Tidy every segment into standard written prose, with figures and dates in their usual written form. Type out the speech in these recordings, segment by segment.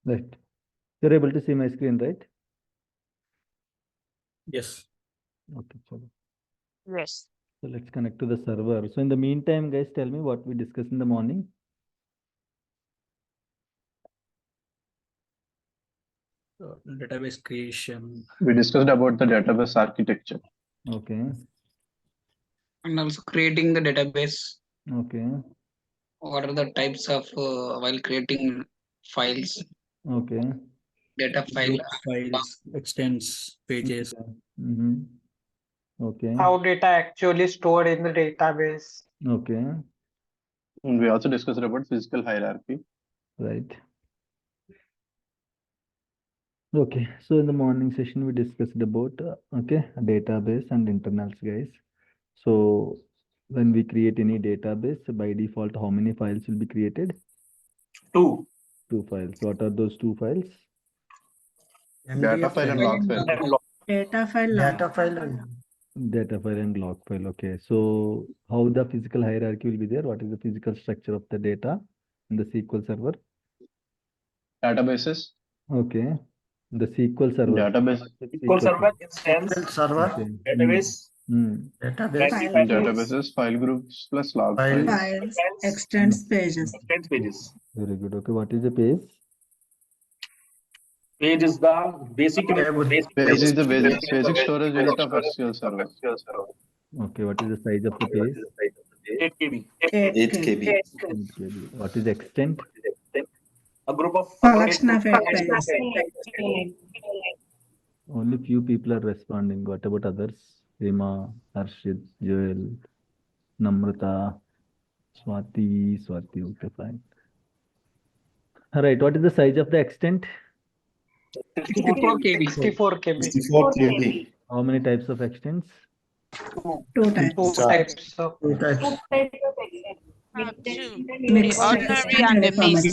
Right. You're able to see my screen, right? Yes. Okay, chalo. Yes. So let's connect to the server. So in the meantime, guys, tell me what we discussed in the morning. Database creation. We discussed about the database architecture. Okay. And also creating the database. Okay. What are the types of while creating files, Okay. data file, Files, extents, pages. Mm-hmm. Okay. How data actually stored in the database. Okay. And we also discussed about physical hierarchy. Right. Okay. So in the morning session, we discussed about database and internals, guys. So when we create any database, by default, how many files will be created? 2. 2 files. What are those 2 files? Data file and log file. Data file. Data file and log file. Okay. So how the physical hierarchy will be there? What is the physical structure of the data in the SQL server? Databases. Okay. The SQL server. Database. SQL server, instance, Okay. database, Databases, file groups plus log files. Files, extends, pages. extents, pages. Very good. Okay. What is the page? Page is the basic Page is the basic storage unit of SQL server. Okay. What is the size of the page? 8 KB. 8 KB. 8 KB. What is the extent? A group of Collection of 8 pages. Only few people are responding. What about others? Rima, Harshit, Joel, Namrata, Swati. Okay, fine. All right. What is the size of the extent? 64 KB. 64 KB. 64 KB. How many types of extents? 2 types. 2 types of. Two. Mixed The ordinary and the uniform mixed.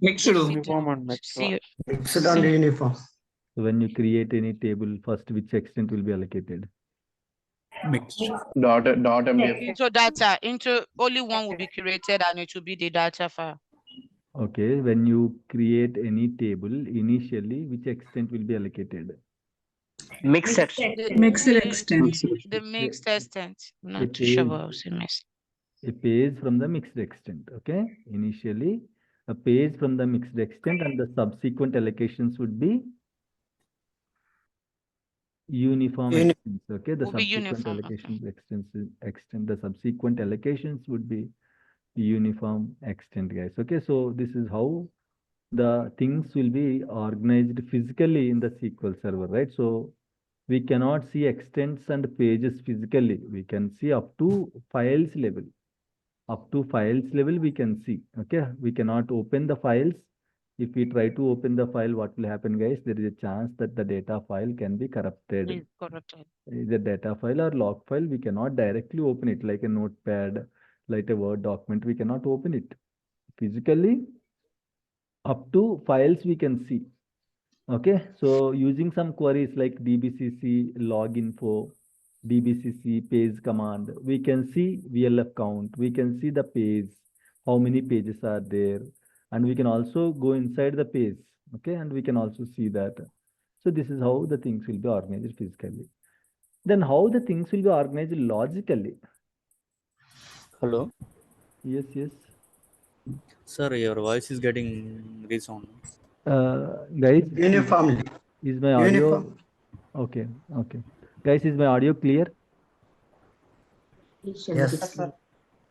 extent. Uniform and mixed. See, So when you create any table, first which extent will be allocated? mixed. Dot MDF. into data, into only one will be created and it will be the data file. Okay. When you create any table, initially, which extent will be allocated? Mixed Mixed extent. The mixed extent. Not It too sure is- what I was mixed. A page from the mixed extent. Okay. Initially, a page from the mixed extent and the subsequent allocations would be uniform extents. Okay. The Will be subsequent uniform, okay. allocations the subsequent allocations would be uniform extent, guys. Okay. So this is how the things will be organized physically in the SQL server, right? So we cannot see extents and pages physically. We can see up to files level. Up to files level we can see. Okay. We cannot open the files. If we try to open the file, what will happen, guys? There is a chance that the data file can be corrupted. Is corrupted. Either data file or log file, we cannot directly open it like a notepad, like a Word document. We cannot open it physically. Up to files we can see. Okay. So using some queries like dbcc loginfo, dbcc page command, we can see VLF count. We can see the page, how many pages are there. And we can also go inside the page. Okay. And we can also see that. So this is how the things will be organized physically. Then how the things will be organized logically. Hello, Yes. sir. Your voice is getting resound. Guys, Uniformly. is my audio okay? Guys, is my audio clear? Yes.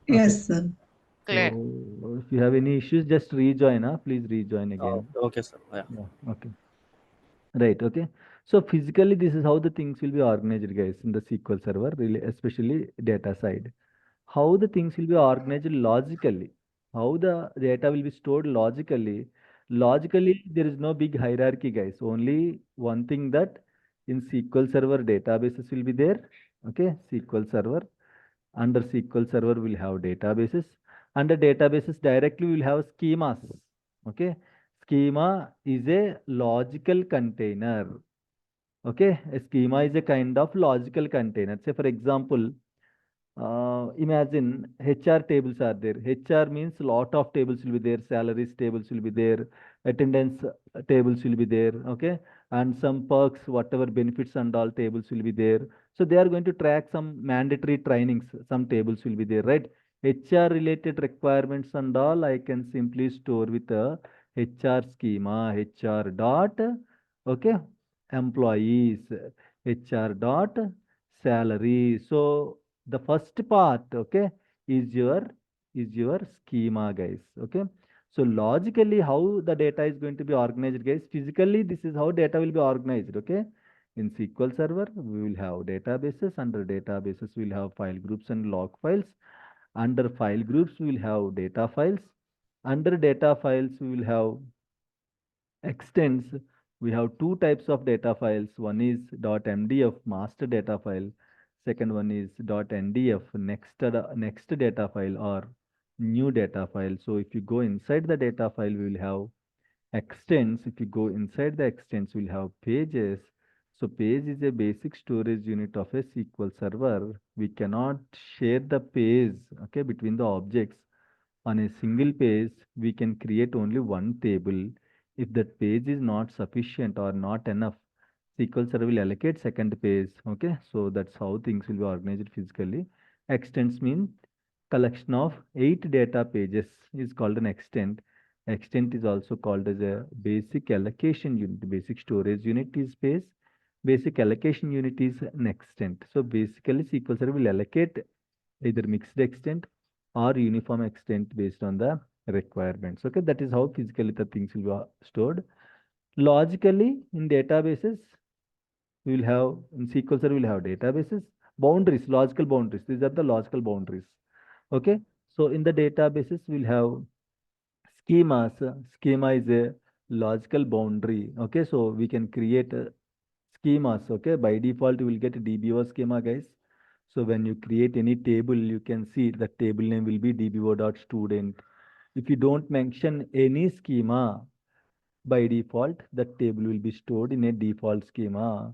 Yes, sir. Clear. So if you have any issues, just rejoin. Please rejoin again. Okay, sir. Yeah. Yeah, okay. Right. Okay. So physically, this is how the things will be organized, guys, in the SQL server, really, especially data side. How the things will be organized logically. How the data will be stored logically. Logically, there is no big hierarchy, guys. Only one thing that in SQL server databases will be there. Okay. SQL server. Under SQL server, we'll have databases. Under databases, directly we'll have schemas. Okay. Schema is a logical container. Okay. A schema is a kind of logical container. Say, for example, imagine HR tables are there. HR means lot of tables will be there, salaries tables will be there, attendance tables will be there, okay, and some perks, whatever benefits and all tables will be there. So they are going to track some mandatory trainings, some tables will be there, right? HR related requirements and all I can simply store with a HR schema, HR dot, okay, employees, HR dot salary. So the first part, okay, is your schema, guys. Okay. So logically, how the data is going to be organized, guys? Physically, this is how data will be organized. Okay. In SQL Server, we will have databases. Under databases, we will have file groups and log files. Under file groups, we will have data files. Under data files, we will have extends. We have two types of data files. One is .mdf master data file. Second one is .ndf next data file or new data file. So if you go inside the data file, we will have extents. If you go inside the extents, we'll have pages. So page is a basic storage unit of a SQL server. We cannot share the page, okay, between the objects. On a single page, we can create only one table. If that page is not sufficient or not enough, SQL Server will allocate second page. Okay, so that's how things will be organized physically. Extents mean collection of 8 data pages is called an extent. Extent is also called as a basic allocation unit. Basic storage unit is page. Basic allocation unit is an extent. So basically, SQL Server will allocate either mixed extent or uniform extent based on the requirements. Okay, that is how physically the things will be stored. Logically, in databases, we will have in SQL Server we will have databases, boundaries, logical boundaries. These are the logical boundaries. Okay, so in the databases we will have schemas. Schema is a logical boundary. Okay, so we can create schemas. Okay, by default you will get a DBO schema, guys. So when you create any table, you can see the table name will be dbo.student. If you don't mention any schema, by default, the table will be stored in a default schema,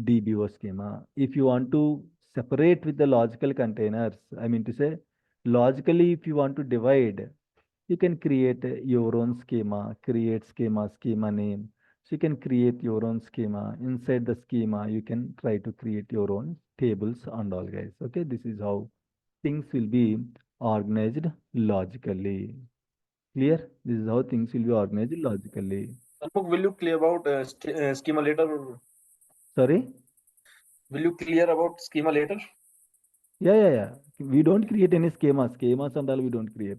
DBO schema. If you want to separate with the logical containers, I mean to say, logically, if you want to divide, you can create your own schema, create schema, schema name. So you can create your own schema. Inside the schema, you can try to create your own tables and all, guys. Okay, this is how things will be organized logically. Clear? This is how things will be organized logically. Almog, will you clear about schema later? Sorry? Will you clear about schema later? Yeah. We don't create any schemas. Schemas and all we don't create.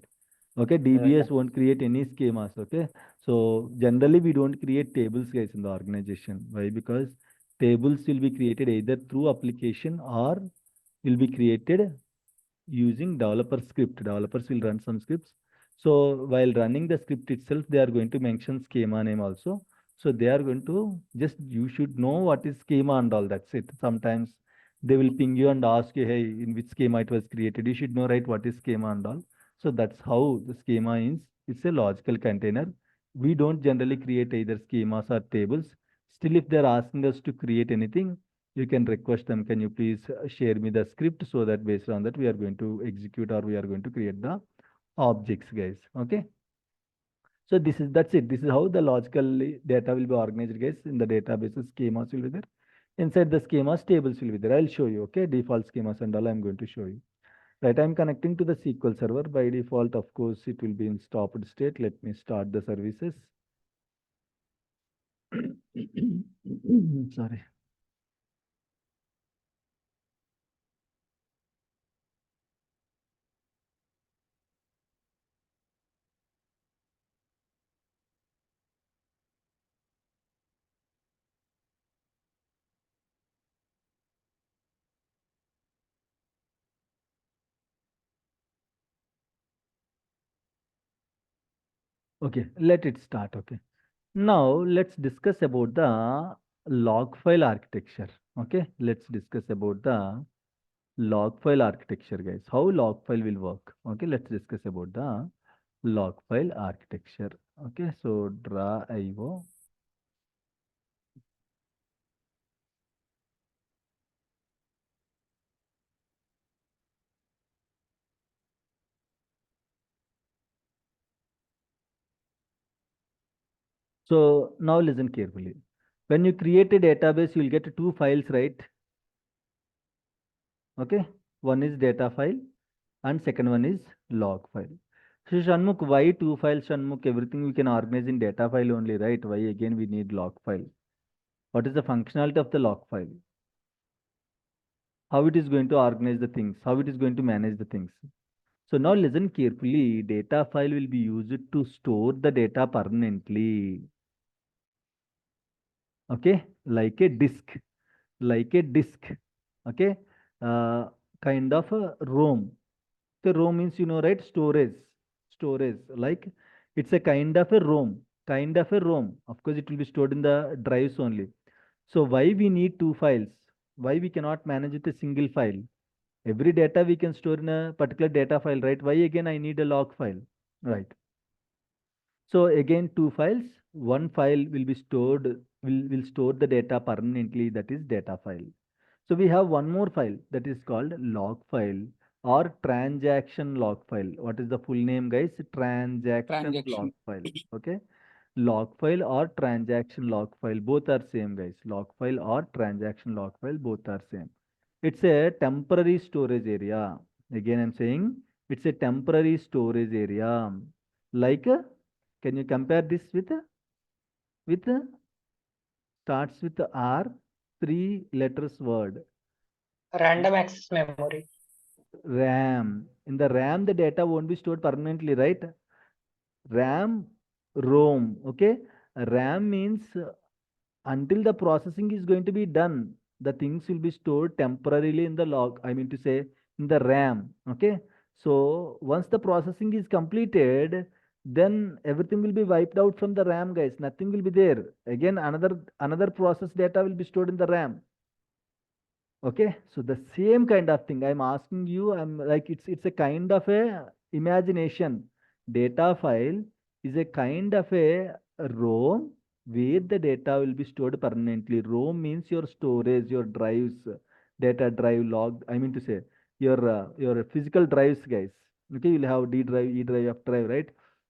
Okay, DBS won't create any schemas. Okay, so generally we don't create tables, guys, in the organization. Why? Because tables will be created either through application or will be created using developer script. Developers will run some scripts. So while running the script itself, they are going to mention schema name also. So they are going to just, you should know what is schema and all. That's it. Sometimes they will ping you and ask you, hey, in which schema it was created. You should know, right, what is schema and all. So that's how the schema is. It's a logical container. We don't generally create either schemas or tables. Still, if they're asking us to create anything, you can request them, can you please share me the script, so that based on that we are going to execute or we are going to create the objects, guys. Okay. So that's it. This is how the logical data will be organized, guys. In the databases, schemas will be there. Inside the schemas, tables will be there. I'll show you. Okay. Default schemas and all I'm going to show you. Right. I'm connecting to the SQL server. By default, of course, it will be in stopped state. Let me start the services. Sorry. Okay, let it start. Okay. Now let's discuss about the log file architecture. Okay, let's discuss about the log file architecture, guys. How log file will work. Okay, let's discuss about the log file architecture. Okay, so draw IO. So now listen carefully. When you create a database, you'll get two files, right? Okay. One is data file and second one is log file. So Shanmukh, why two files, Shanmukh? Everything we can organize in data file only, right? Why again we need log file? What is the functionality of the log file? How it is going to organize the things? How it is going to manage the things? So now listen carefully. Data file will be used to store the data permanently. Okay, like a disk, okay, kind of a ROM. The ROM means, you know, right? Storage. Like it's a kind of a ROM. Of course, it will be stored in the drives only. So why we need two files? Why we cannot manage with a single file? Every data we can store in a particular data file, right? Why again I need a log file, right? So again, two files. One file will be stored, will store the data permanently, that is data file. So we have one more file that is called log file or transaction log file. What is the full name, guys? Transaction log file. Okay. Log file or transaction log file, both are same, guys. Log file or transaction log file, both are same. It's a temporary storage area. Again, I'm saying it's a temporary storage area. Like, can you compare this with starts with R, three letters word. Random access memory. RAM. In the RAM, the data won't be stored permanently, right? RAM, ROM. Okay. RAM means until the processing is going to be done, the things will be stored temporarily in the log. I mean to say in the RAM. Okay. So once the processing is completed, then everything will be wiped out from the RAM, guys. Nothing will be there. Again, another process data will be stored in the RAM. Okay, so the same kind of thing I'm asking you, I'm like it's a kind of a imagination. Data file is a kind of a ROM where the data will be stored permanently. ROM means your storage, your drives, data drive log. I mean to say your physical drives, guys. Okay, you'll have D drive, E drive, F drive, right?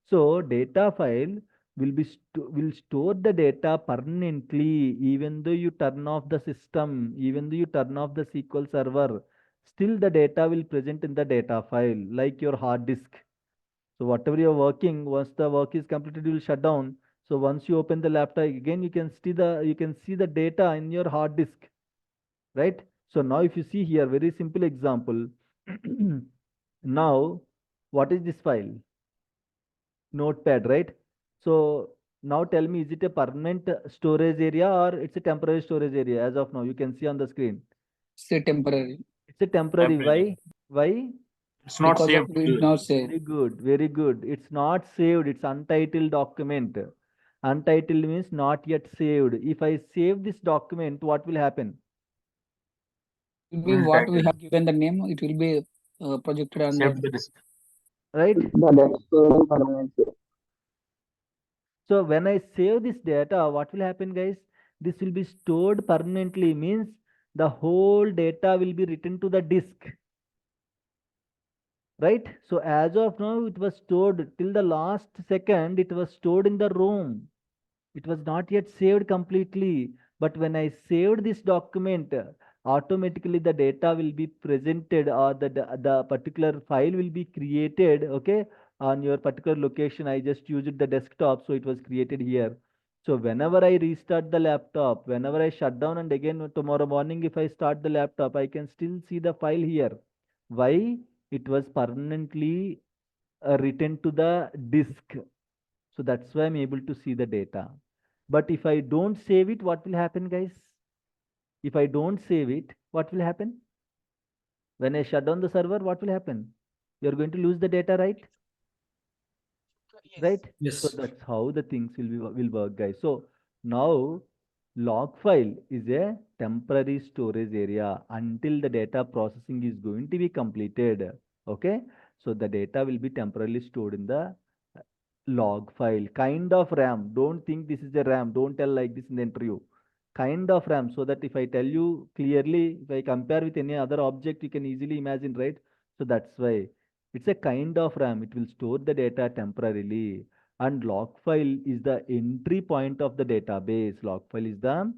So data file will store the data permanently even though you turn off the system, even though you turn off the SQL server, still the data will present in the data file like your hard disk. So whatever you're working, once the work is completed, you will shut down. So once you open the laptop again, you can see the data in your hard disk, right? So now if you see here, very simple example. Now what is this file? Notepad, right? So now tell me, is it a permanent storage area or it's a temporary storage area? As of now, you can see on the screen. Say temporary. It's a temporary. Temporary. Why? It's not Because of saved. it not say. Very good, very good. It's not saved. It's untitled document. Untitled means not yet saved. If I save this document, what will happen? Will be what we have given the name. It will be projected on Saved the the disk. Right? That's permanent. So when I save this data, what will happen, guys? This will be stored permanently, means the whole data will be written to the disk. Right? So as of now, it was stored till the last second, it was stored in the ROM. It was not yet saved completely. But when I saved this document, automatically the data will be presented or the particular file will be created, okay, on your particular location. I just used the desktop, so it was created here. So whenever I restart the laptop, whenever I shut down and again tomorrow morning, if I start the laptop, I can still see the file here. Why? It was permanently written to the disk. So that's why I'm able to see the data. But if I don't save it, what will happen, guys? If I don't save it, what will happen? When I shut down the server, what will happen? You're going to lose the data, right? Yes. Right? Yes. So that's how the things will work, guys. So now log file is a temporary storage area until the data processing is going to be completed. Okay, so the data will be temporarily stored in the log file, kind of RAM. Don't think this is a RAM. Don't tell like this in the interview. Kind of RAM, so that if I tell you clearly, if I compare with any other object, you can easily imagine, right? So that's why it's a kind of RAM. It will store the data temporarily. and log file is the entry point of the database. Log file is the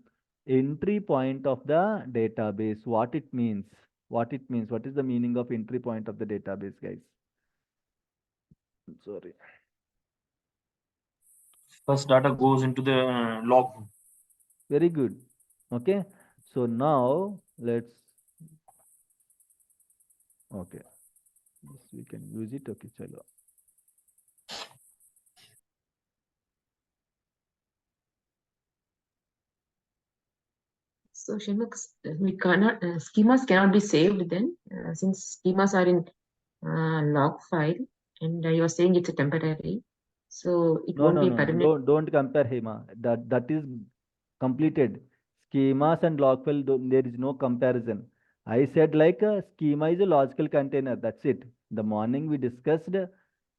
entry point of the database. What it means? What it means? What is the meaning of entry point of the database, guys? Sorry. First data goes into the log. Very good. Okay. So now let's. Okay. Yes, we can use it. Okay, chalo. So Shinmukh, we cannot schemas cannot be saved then, since schemas are in log file, and you are saying it's a temporary, so it No, won't no, be no, no. permanent. Don't compare, Hema. That is completed. Schemas and log file, there is no comparison. I said like a schema is a logical container. That's it. The morning we discussed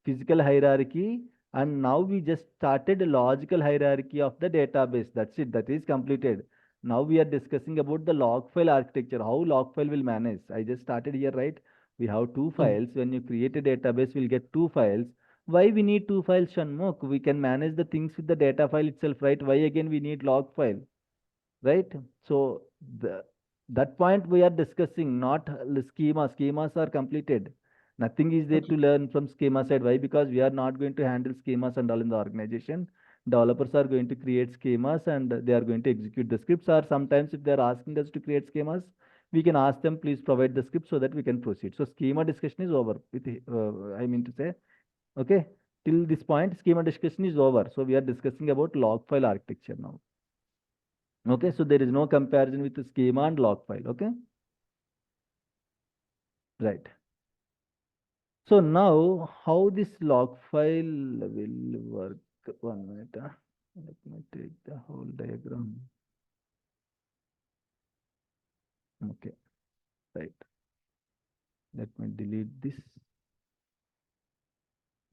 physical hierarchy, and now we just started a logical hierarchy of the database. That's it. That is completed. Now we are discussing about the log file architecture, how log file will manage. I just started here, right? We have two files. When you create a database, we'll get two files. Why we need two files, Shanmukh? We can manage the things with the data file itself, right? Why again we need log file, right? So that point we are discussing, not the schema. Schemas are completed. Nothing is there to learn from schema side. Why? Because we are not going to handle schemas and all in the organization. Developers are going to create schemas and they are going to execute the scripts. Or sometimes if they are asking us to create schemas, we can ask them, please provide the script so that we can proceed. So schema discussion is over. With I mean to say, okay, till this point, schema discussion is over. So we are discussing about log file architecture now. Okay, so there is no comparison with the schema and log file. Okay, right. So now how this log file will work? 1 minute. Let me take the whole diagram. Okay, right. Let me delete this.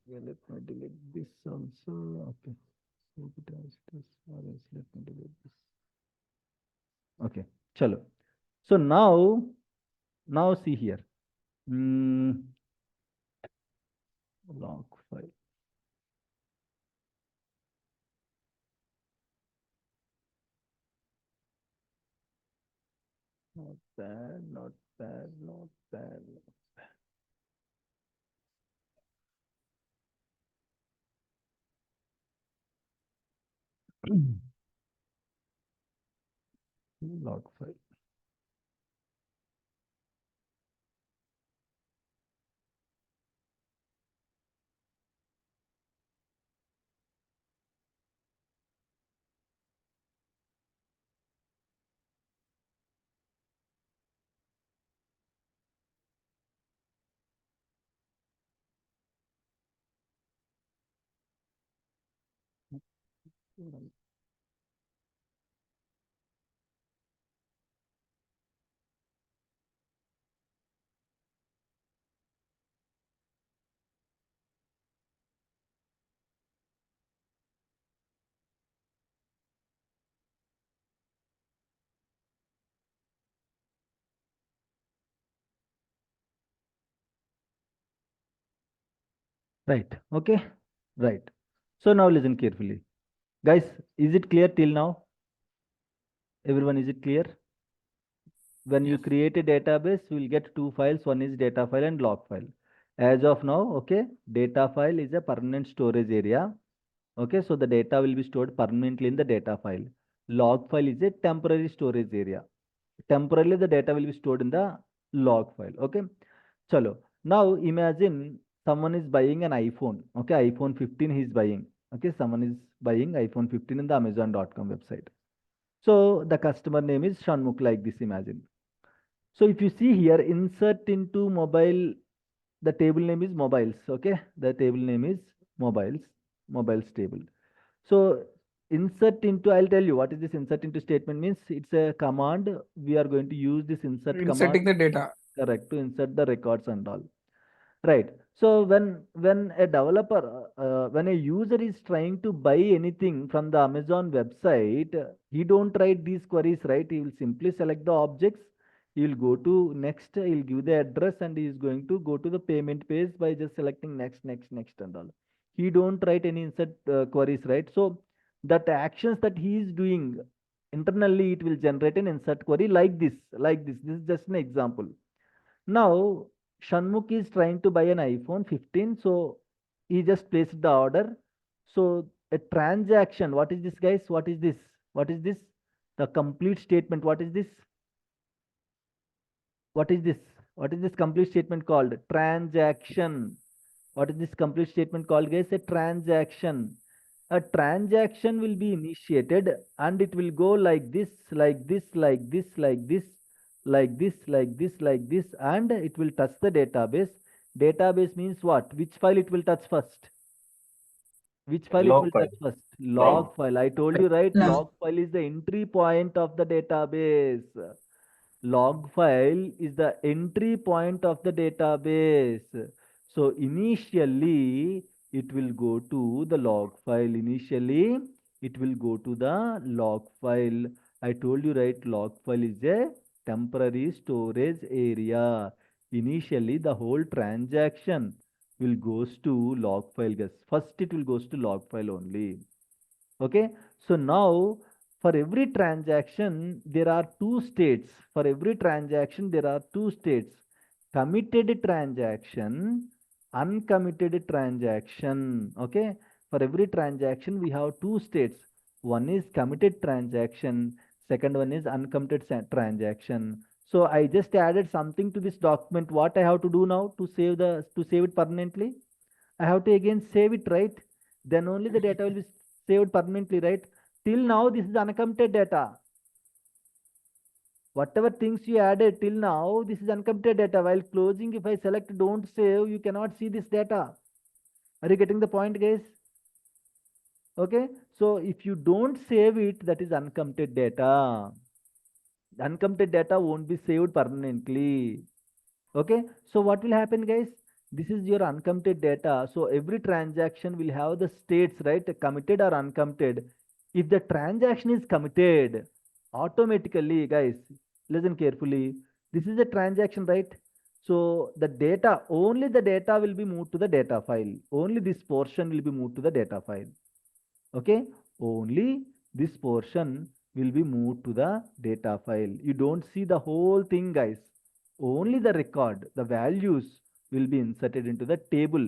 Yeah, let me delete this also. Okay. Let me delete this. Okay, chalo. So now see here. Log file. Not bad, not bad, not bad. Log file. Right. Okay. Right. So now listen carefully. Guys, is it clear till now? Everyone, is it clear? When you create a database, you will get two files. One is data file and log file. As of now, okay, data file is a permanent storage area. Okay, so the data will be stored permanently in the data file. Log file is a temporary storage area. Temporarily, the data will be stored in the log file. Okay. Chalo. Now imagine someone is buying an iPhone. Okay, iPhone 15 he is buying. Okay, someone is buying iPhone 15 in the Amazon.com website. So the customer name is Shanmukh, like this, imagine. So if you see here, insert into mobile, the table name is mobiles. Okay, the table name is mobiles table. So insert into, I'll tell you what is this insert into statement means. It's a command. We are going to use this insert Inserting command. the data. Correct, to insert the records and all. Right. So when a developer, when a user is trying to buy anything from the Amazon website, he don't write these queries, right? He will simply select the objects. He will go to next. He'll give the address, and he is going to go to the payment page by just selecting next and all. he don't write any insert queries, right? So that actions that he is doing internally, it will generate an insert query like this, like this. This is just an example. Now Shanmukh is trying to buy an iPhone 15, so he just placed the order. So a transaction, what is this, guys? What is this? What is this? The complete statement. What is this? What is this? What is this complete statement called? Transaction. What is this complete statement called, guys? A transaction. A transaction will be initiated and it will go like this, like this, like this, like this, like this, like this, like this, and it will touch the database. Database means what? Which file it will touch first? Which file it will touch first? Log file. I told you, right? Log. Log file is the entry point of the database. Log file is the entry point of the database. So initially it will go to the log file. Initially it will go to the log file. I told you, right? Log file is a temporary storage area. Initially the whole transaction will goes to log file, guys. First it will goes to log file only. Okay. So now for every transaction, there are two states. For every transaction, there are two states. Committed transaction, uncommitted transaction. Okay. For every transaction, we have two states. One is committed transaction. Second one is uncommitted transaction. So I just added something to this document. What I have to do now to save it permanently? I have to again save it, right? Then only the data will be saved permanently, right? Till now, this is uncommitted data. Whatever things you added till now, this is uncommitted data. While closing, if I select don't save, you cannot see this data. Are you getting the point, guys? Okay. So if you don't save it, that is uncommitted data. Uncommitted data won't be saved permanently. Okay. So what will happen, guys? This is your uncommitted data. So every transaction will have the states, right? Committed or uncommitted. If the transaction is committed, automatically, guys, listen carefully. This is a transaction, right? So the data, only the data will be moved to the data file. Only this portion will be moved to the data file. Okay. Only this portion will be moved to the data file. You don't see the whole thing, guys. Only the record, the values will be inserted into the table,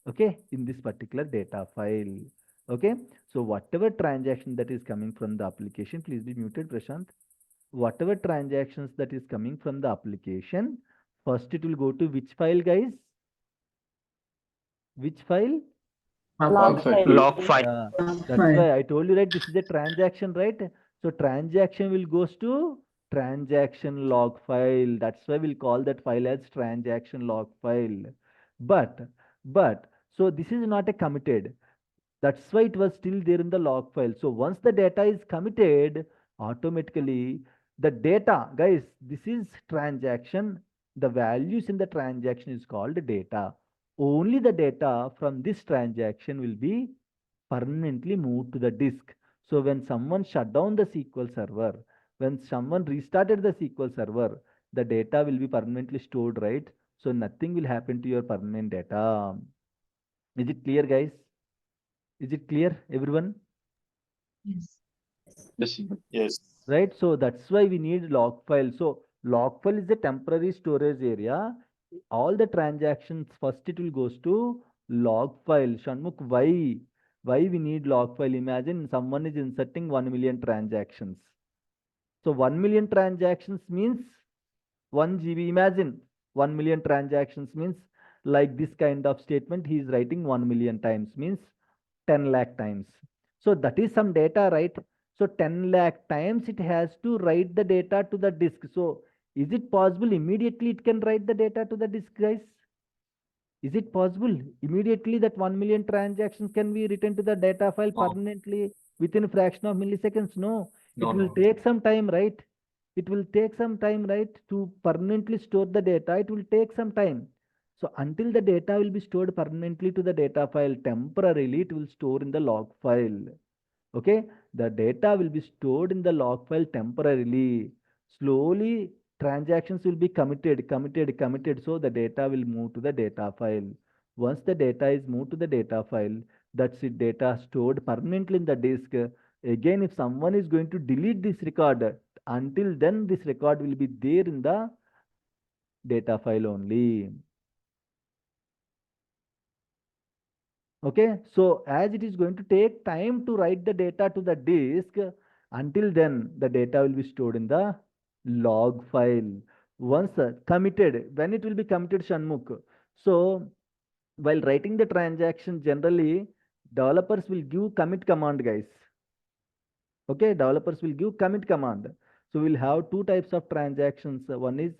okay, in this particular data file. Okay. So whatever transaction that is coming from the application, please be muted, Prashant. Whatever transactions that is coming from the application, first it will go to which file, guys? Which file? Log file. Log file. Yeah, that's why I told you, right? This is a transaction, right? So transaction will goes to transaction log file. That's why we'll call that file as transaction log file. But so this is not a committed. That's why it was still there in the log file. So once the data is committed, automatically the data, guys, this is transaction. The values in the transaction is called data. Only the data from this transaction will be permanently moved to the disk. So when someone shut down the SQL server, when someone restarted the SQL server, the data will be permanently stored, right? So nothing will happen to your permanent data. Is it clear, guys? Is it clear, everyone? Yes. Yes. Yes. Right? So that's why we need log file. So log file is a temporary storage area. All the transactions, first it will goes to log file. Shanmukh, why we need log file? Imagine someone is inserting 1 million transactions. So 1 million transactions means 1 GB. Imagine 1 million transactions means like this kind of statement he is writing 1 million times means 10 lakh times. So that is some data, right? So 10 lakh times it has to write the data to the disk. So is it possible immediately it can write the data to the disk, guys? Is it possible immediately that 1 million transactions can be written to the data file permanently within a fraction of milliseconds? No, it will take some time, right? It will take some time, right? To permanently store the data, it will take some time. So until the data will be stored permanently to the data file, temporarily it will store in the log file. Okay, the data will be stored in the log file temporarily. Slowly transactions will be committed. So the data will move to the data file. Once the data is moved to the data file, that's it, data stored permanently in the disk. Again, if someone is going to delete this record, until then this record will be there in the data file only. Okay, so as it is going to take time to write the data to the disk, until then the data will be stored in the log file. Once committed, when it will be committed, Shanmukh? So while writing the transaction, generally developers will give commit command, guys. Okay, developers will give commit command. So we'll have two types of transactions. One is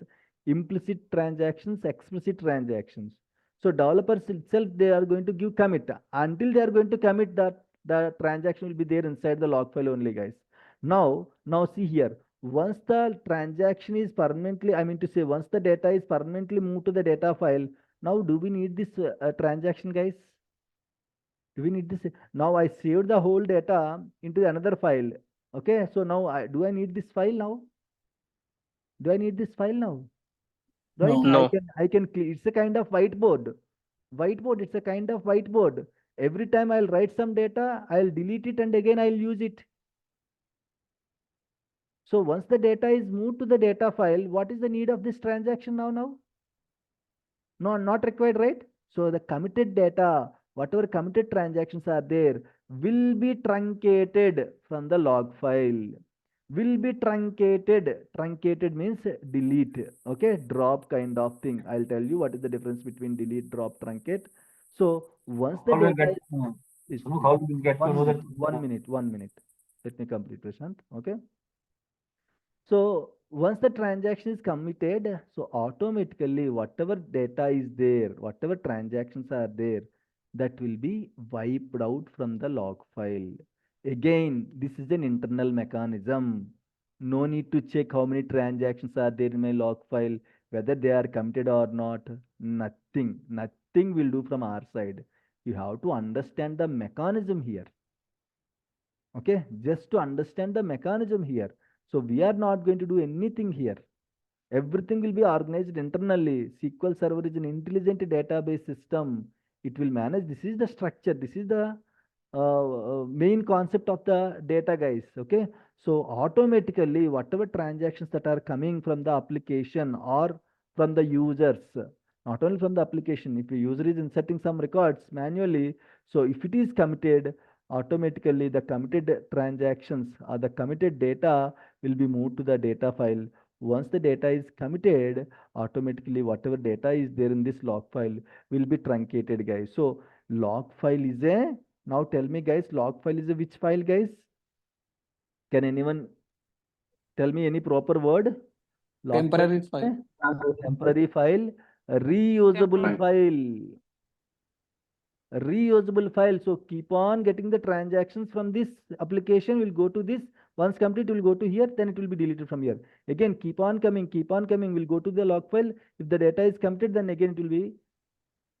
implicit transactions, explicit transactions. So developers itself, they are going to give commit. Until they are going to commit, that the transaction will be there inside the log file only, guys. Now see here. Once the transaction is permanently, I mean to say, once the data is permanently moved to the data file, now do we need this transaction, guys? Do we need this? Now I saved the whole data into another file. Okay, so now do I need this file now? Do I need this file now? Right? No. I can it's a kind of whiteboard. It's a kind of whiteboard. Every time I'll write some data, I'll delete it and again I'll use it. So once the data is moved to the data file, what is the need of this transaction now? No, not required, right? So the committed data, whatever committed transactions are there, will be truncated from the log file. Will be truncated. Truncated means delete. Okay, drop kind of thing. I'll tell you what is the difference between delete, drop, truncate. So once the How do we data get, is, how do we get to know that? 1 minute. Let me complete, Prashant. Okay. So once the transaction is committed, so automatically whatever data is there, whatever transactions are there, that will be wiped out from the log file. Again, this is an internal mechanism. No need to check how many transactions are there in my log file, whether they are committed or not. Nothing will do from our side. You have to understand the mechanism here. Okay, just to understand the mechanism here. So we are not going to do anything here. Everything will be organized internally. SQL Server is an intelligent database system. It will manage. This is the structure. This is the main concept of the data, guys. Okay. So automatically, whatever transactions that are coming from the application or from the users, not only from the application, if a user is inserting some records manually, so if it is committed, automatically the committed transactions or the committed data will be moved to the data file. Once the data is committed, automatically whatever data is there in this log file will be truncated, guys. So log file is a, now tell me, guys, log file is a which file, guys? Can anyone tell me any proper word? Log Temporary file. Temporary file, reusable file. Reusable file. So keep on getting the transactions from this application will go to this. Once complete, will go to here, then it will be deleted from here. Again, keep on coming, will go to the log file. If the data is completed, then again it will be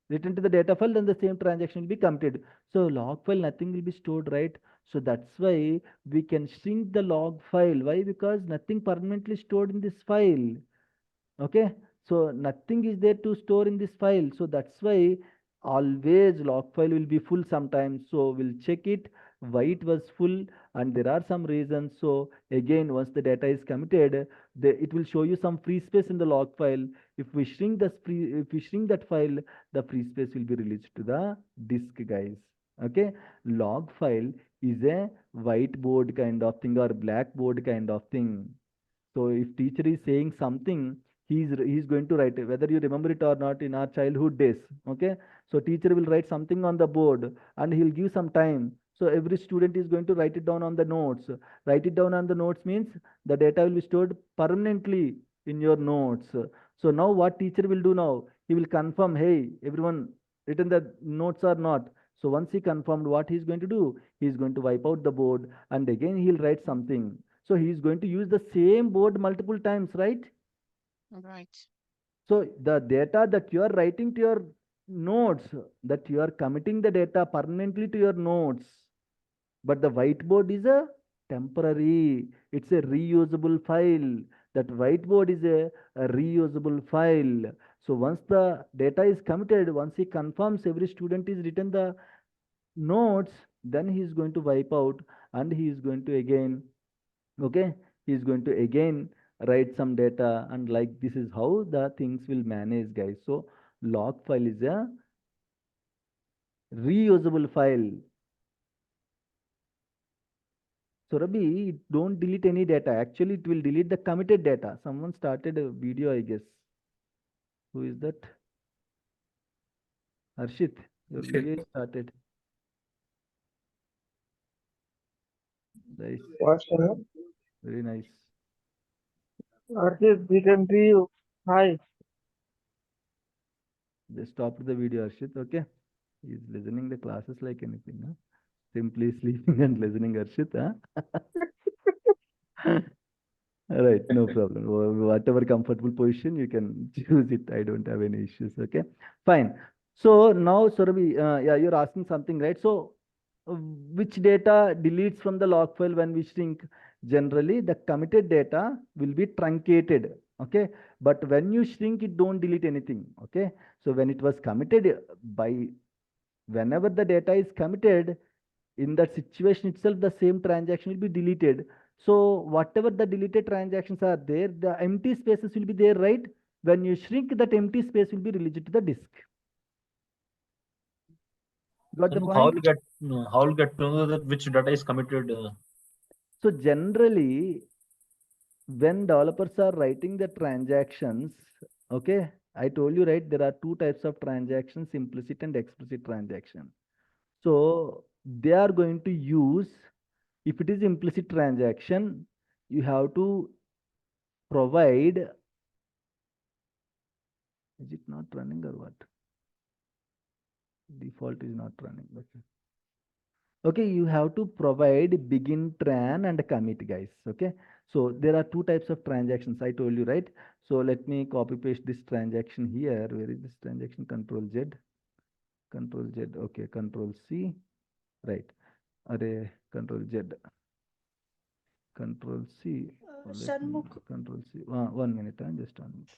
written to the data file, then the same transaction will be completed. So log file, nothing will be stored, right? So that's why we can shrink the log file. Why? Because nothing permanently stored in this file. Okay, so nothing is there to store in this file. So that's why always log file will be full sometimes. So we'll check it why it was full, and there are some reasons. So again, once the data is committed, it will show you some free space in the log file. If we shrink that file, the free space will be released to the disk, guys. Okay, log file is a whiteboard kind of thing or blackboard kind of thing. So if teacher is saying something, he's going to write it, whether you remember it or not in our childhood days. Okay, so teacher will write something on the board and he'll give some time. So every student is going to write it down on the notes. Write it down on the notes means the data will be stored permanently in your notes. So now what teacher will do now? He will confirm, hey, everyone written the notes or not. So once he confirmed, what he's going to do, he's going to wipe out the board and again he'll write something. So he is going to use the same board multiple times, right? Right. So the data that you are writing to your notes, that you are committing the data permanently to your notes. But the whiteboard is a temporary, it's a reusable file. That whiteboard is a reusable file. So once the data is committed, once he confirms every student is written the notes, then he is going to wipe out and he is going to again, okay, he is going to again write some data, and like this is how the things will manage, guys. So log file is a reusable file. So Rabi, it don't delete any data. Actually, it will delete the committed data. Someone started a video, I guess. Who is that? Harshit, your video is started. Nice. What's the name? Very nice. Archit, we can see you. Hi. Just stopped the video, Harshit. Okay. He's listening the classes like anything. Huh? Simply sleeping and listening, Harshit. Huh? All right, no problem. Whatever comfortable position you can choose it. I don't have any issues. Okay, fine. So now, Surabhi, yeah, you're asking something, right? So, which data deletes from the log file when we shrink? Generally, the committed data will be truncated. Okay, but when you shrink, it don't delete anything. Okay, so when it was committed by, whenever the data is committed, in that situation itself, the same transaction will be deleted. So whatever the deleted transactions are there, the empty spaces will be there, right? When you shrink, that empty space will be released to the disk. Got the point? How will get to know that which data is committed? So generally, when developers are writing the transactions, okay, I told you, right, there are two types of transactions, implicit and explicit transaction. So they are going to use, if it is implicit transaction, you have to provide, is it not running or what? Default is not running. Okay, you have to provide begin tran and commit, guys. Okay, so there are two types of transactions, I told you, right? So let me copy paste this transaction here. Where is this transaction? Control Z, Control Z. Okay, Control C, right? Array, Control Z, Control C. Control C. 1 minute, just 1 minute.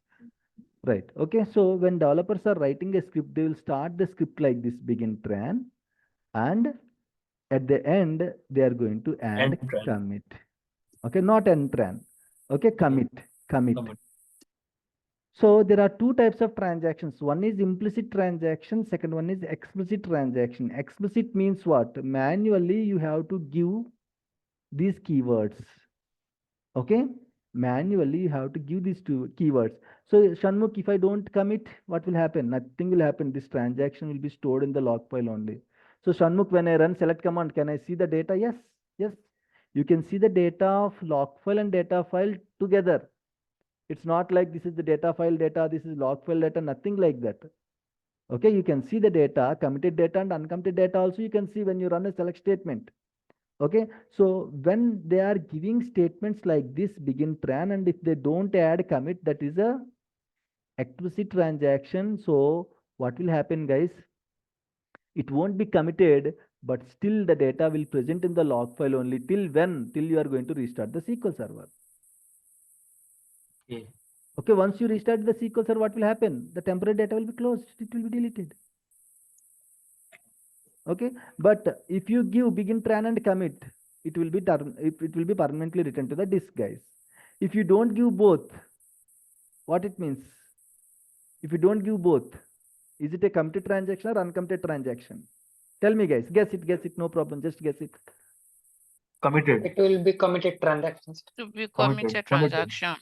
Right. Okay. So when developers are writing a script, they will start the script like this: begin tran, and at the end they are going to add commit. Okay, not end tran. Okay, commit. So there are two types of transactions. One is implicit transaction. Second one is explicit transaction. Explicit means what? Manually you have to give these keywords. Okay, manually you have to give these two keywords. So Shanmukh, if I don't commit, what will happen? Nothing will happen. This transaction will be stored in the log file only. So Shanmukh, when I run select command, can I see the data? Yes, yes. You can see the data of log file and data file together. It's not like this is the data file data, this is log file data, nothing like that. Okay, you can see the data, committed data and uncommitted data also you can see when you run a select statement. Okay, so when they are giving statements like this, begin tran, and if they don't add commit, that is a explicit transaction. So what will happen, guys? It won't be committed, but still the data will present in the log file only till when? Till you are going to restart the SQL server. Okay. Okay, once you restart the SQL server, what will happen? The temporary data will be closed. It will be deleted. Okay, but if you give begin tran and commit, it will be permanently written to the disk, guys. If you don't give both, what it means? If you don't give both, is it a committed transaction or uncommitted transaction? Tell me, guys. Guess it. No problem. Just guess it. Committed. It will be committed transactions. To be committed transaction.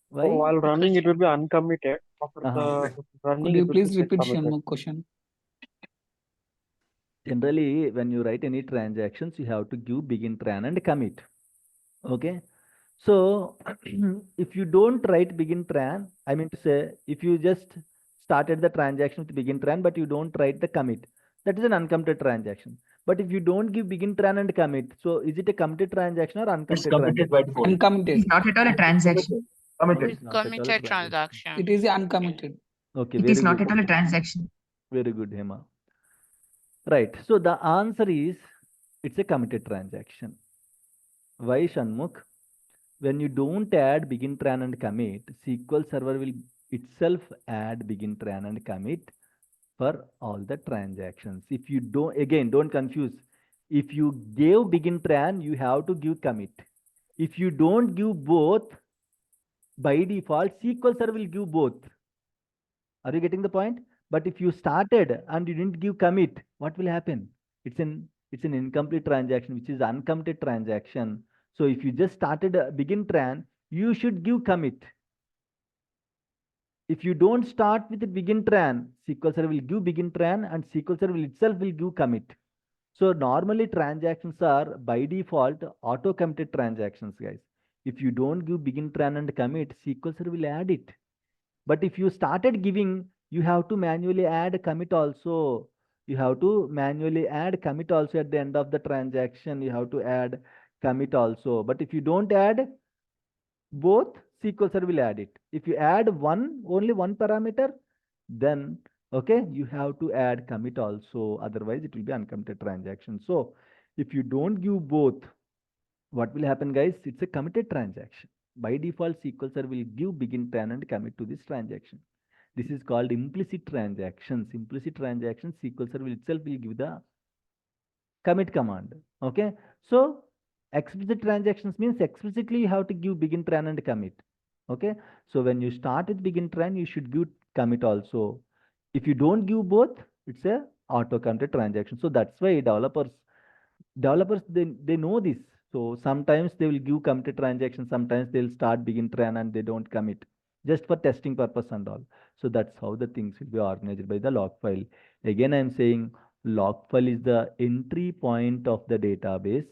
Why? While running, it will be uncommitted. After the running, Could you it will please be repeat committed. Shanmukh question? Generally, when you write any transactions, you have to give begin tran and commit. Okay. So if you don't write begin tran, I mean to say, if you just started the transaction with begin tran, but you don't write the commit, that is an uncommitted transaction. But if you don't give begin tran and commit, so is it a committed transaction or uncommitted transaction? By default. Uncommitted. It's not at all a transaction. Committed. It's not at all a Committed transaction. It is uncommitted. Okay, It very is not good. at all a transaction. Very good, Hema. Right. So the answer is it's a committed transaction. Why, Shanmukh? When you don't add begin tran and commit, SQL server will itself add begin tran and commit for all the transactions. If you don't, again, don't confuse. If you gave begin tran, you have to give commit. If you don't give both, by default, SQL Server will give both. Are you getting the point? But if you started and you didn't give commit, what will happen? It's an incomplete transaction, which is uncommitted transaction. So if you just started a begin tran, you should give commit. If you don't start with the begin tran, SQL Server will give begin tran and SQL Server itself will give commit. So normally transactions are by default auto committed transactions, guys. If you don't give begin tran and commit, SQL Server will add it. But if you started giving, you have to manually add commit also. You have to manually add commit also at the end of the transaction. You have to add commit also. But if you don't add both, SQL Server will add it. If you add only one parameter, then okay, you have to add commit also. Otherwise, it will be uncommitted transaction. So if you don't give both, what will happen, guys? It's a committed transaction. By default, SQL Server will give begin tran and commit to this transaction. This is called implicit transactions. Implicit transactions, SQL Server itself will give the commit command. Okay. So explicit transactions means explicitly you have to give begin tran and commit. Okay. So when you start with begin tran, you should give commit also. If you don't give both, it's a auto committed transaction. So that's why developers they know this. So sometimes they will give committed transaction, sometimes they'll start begin tran and they don't commit just for testing purpose and all. So that's how the things will be organized by the log file. Again, I'm saying log file is the entry point of the database.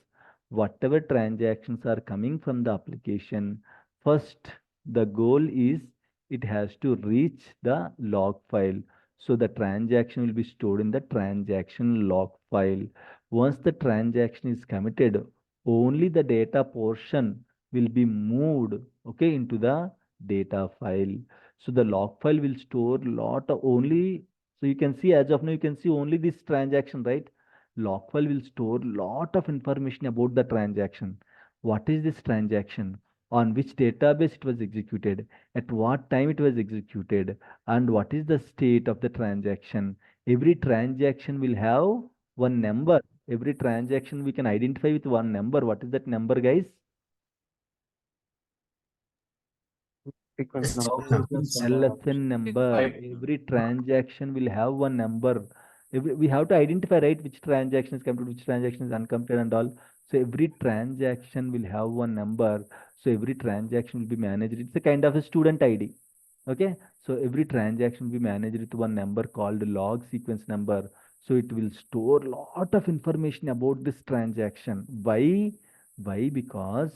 Whatever transactions are coming from the application, first the goal is it has to reach the log file. So the transaction will be stored in the transaction log file. Once the transaction is committed, only the data portion will be moved, okay, into the data file. So the log file will store lot of only, so you can see as of now, you can see only this transaction, right? Log file will store lot of information about the transaction. What is this transaction? On which database it was executed? At what time it was executed? And what is the state of the transaction? Every transaction will have one number. Every transaction we can identify with one number. What is that number, guys? Sequence Log number. sequence LSN number. Every transaction will have one number. We have to identify, right, which transaction is committed, which transaction is uncommitted and all. So every transaction will have one number. So every transaction will be managed. It's a kind of a student ID. Okay. So every transaction will be managed with one number called log sequence number. So it will store lot of information about this transaction. Why? Why? Because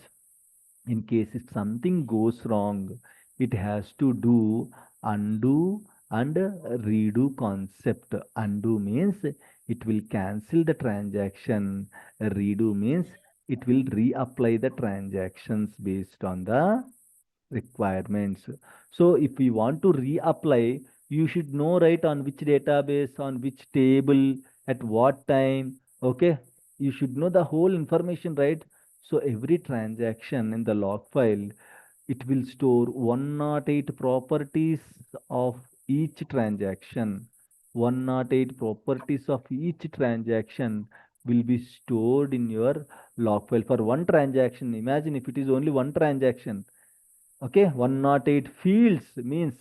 in case if something goes wrong, it has to do undo and redo concept. Undo means it will cancel the transaction. Redo means it will reapply the transactions based on the requirements. So if we want to reapply, you should know, right, on which database, on which table, at what time. Okay, you should know the whole information, right? So every transaction in the log file, it will store 108 properties of each transaction. 108 properties of each transaction will be stored in your log file for one transaction. Imagine if it is only one transaction. Okay, 108 fields means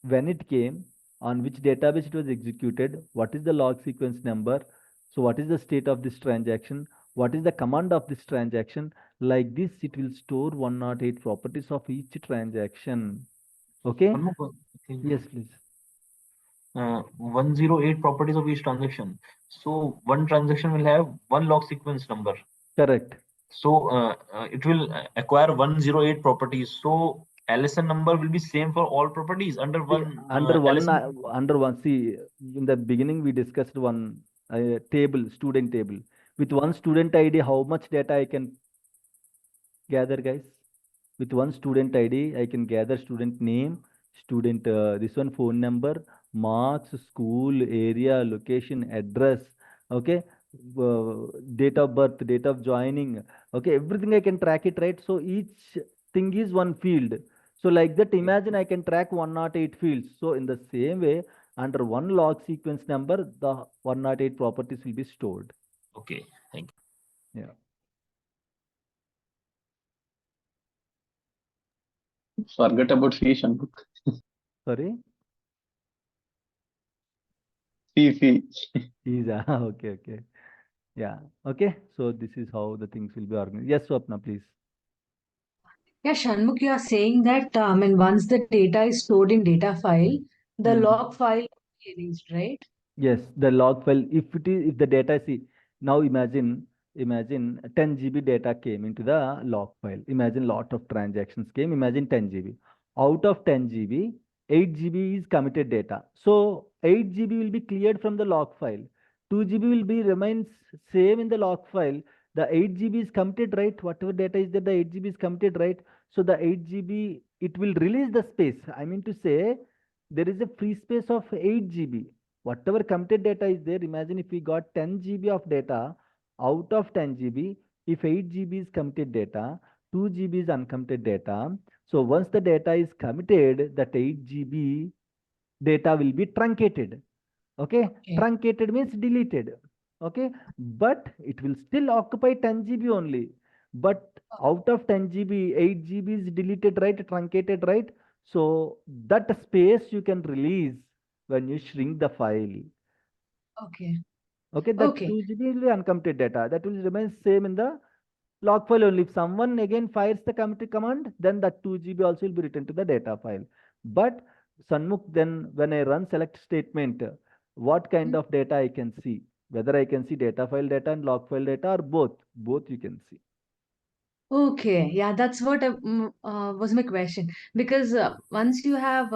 when it came, on which database it was executed, what is the log sequence number, so what is the state of this transaction, what is the command of this transaction. Like this, it will store 108 properties of each transaction. Okay. One more thing. Yes, please. 108 properties of each transaction. So one transaction will have one log sequence number. Correct. So it will acquire 108 properties. So LSN number will be same for all properties under one. Under one, LSN. under one. See, in the beginning we discussed one table, student table. With one student ID, how much data I can gather, guys? With one student ID, I can gather student name, student this one phone number, marks, school, area, location, address. Okay, date of birth, date of joining. Okay, everything I can track it, right? So each thing is one field. So like that, imagine I can track 108 fields. So in the same way, under one log sequence number, the 108 properties will be stored. Okay, thank you. Yeah. Forget about fee, Shanmugh. Sorry? Fee. Okay. Yeah. Okay. So this is how the things will be organized. Yes, Swapna, please. Yeah, Shanmugh, you are saying that once the data is stored in data file, the log file will be erased, right? Yes, the log file. If the data, see, now imagine 10 GB data came into the log file. Imagine lot of transactions came. Imagine 10 GB. Out of 10 GB, 8 GB is committed data. So 8 GB will be cleared from the log file. 2 GB will be remains same in the log file. The 8 GB is committed, right? Whatever data is there, the 8 GB is committed, right? So the 8 GB, it will release the space. I mean to say, there is a free space of 8 GB. Whatever committed data is there, imagine if we got 10 GB of data, out of 10 GB, if 8 GB is committed data, 2 GB is uncommitted data. So once the data is committed, that 8 GB data will be truncated. Okay, truncated means deleted. Okay, but it will still occupy 10 GB only. But out of 10 GB, 8 GB is deleted, right? Truncated, right? So that space you can release when you shrink the file. Okay. Okay, that 2 GB will be uncommitted data. That will remain same in the log file only. If someone again fires the commit command, then that 2 GB also will be written to the data file. But Shanmugh, then when I run select statement, what kind of data I can see? Whether I can see data file data and log file data or both. Both you can see. Okay, yeah, that's what was my question. Because once you have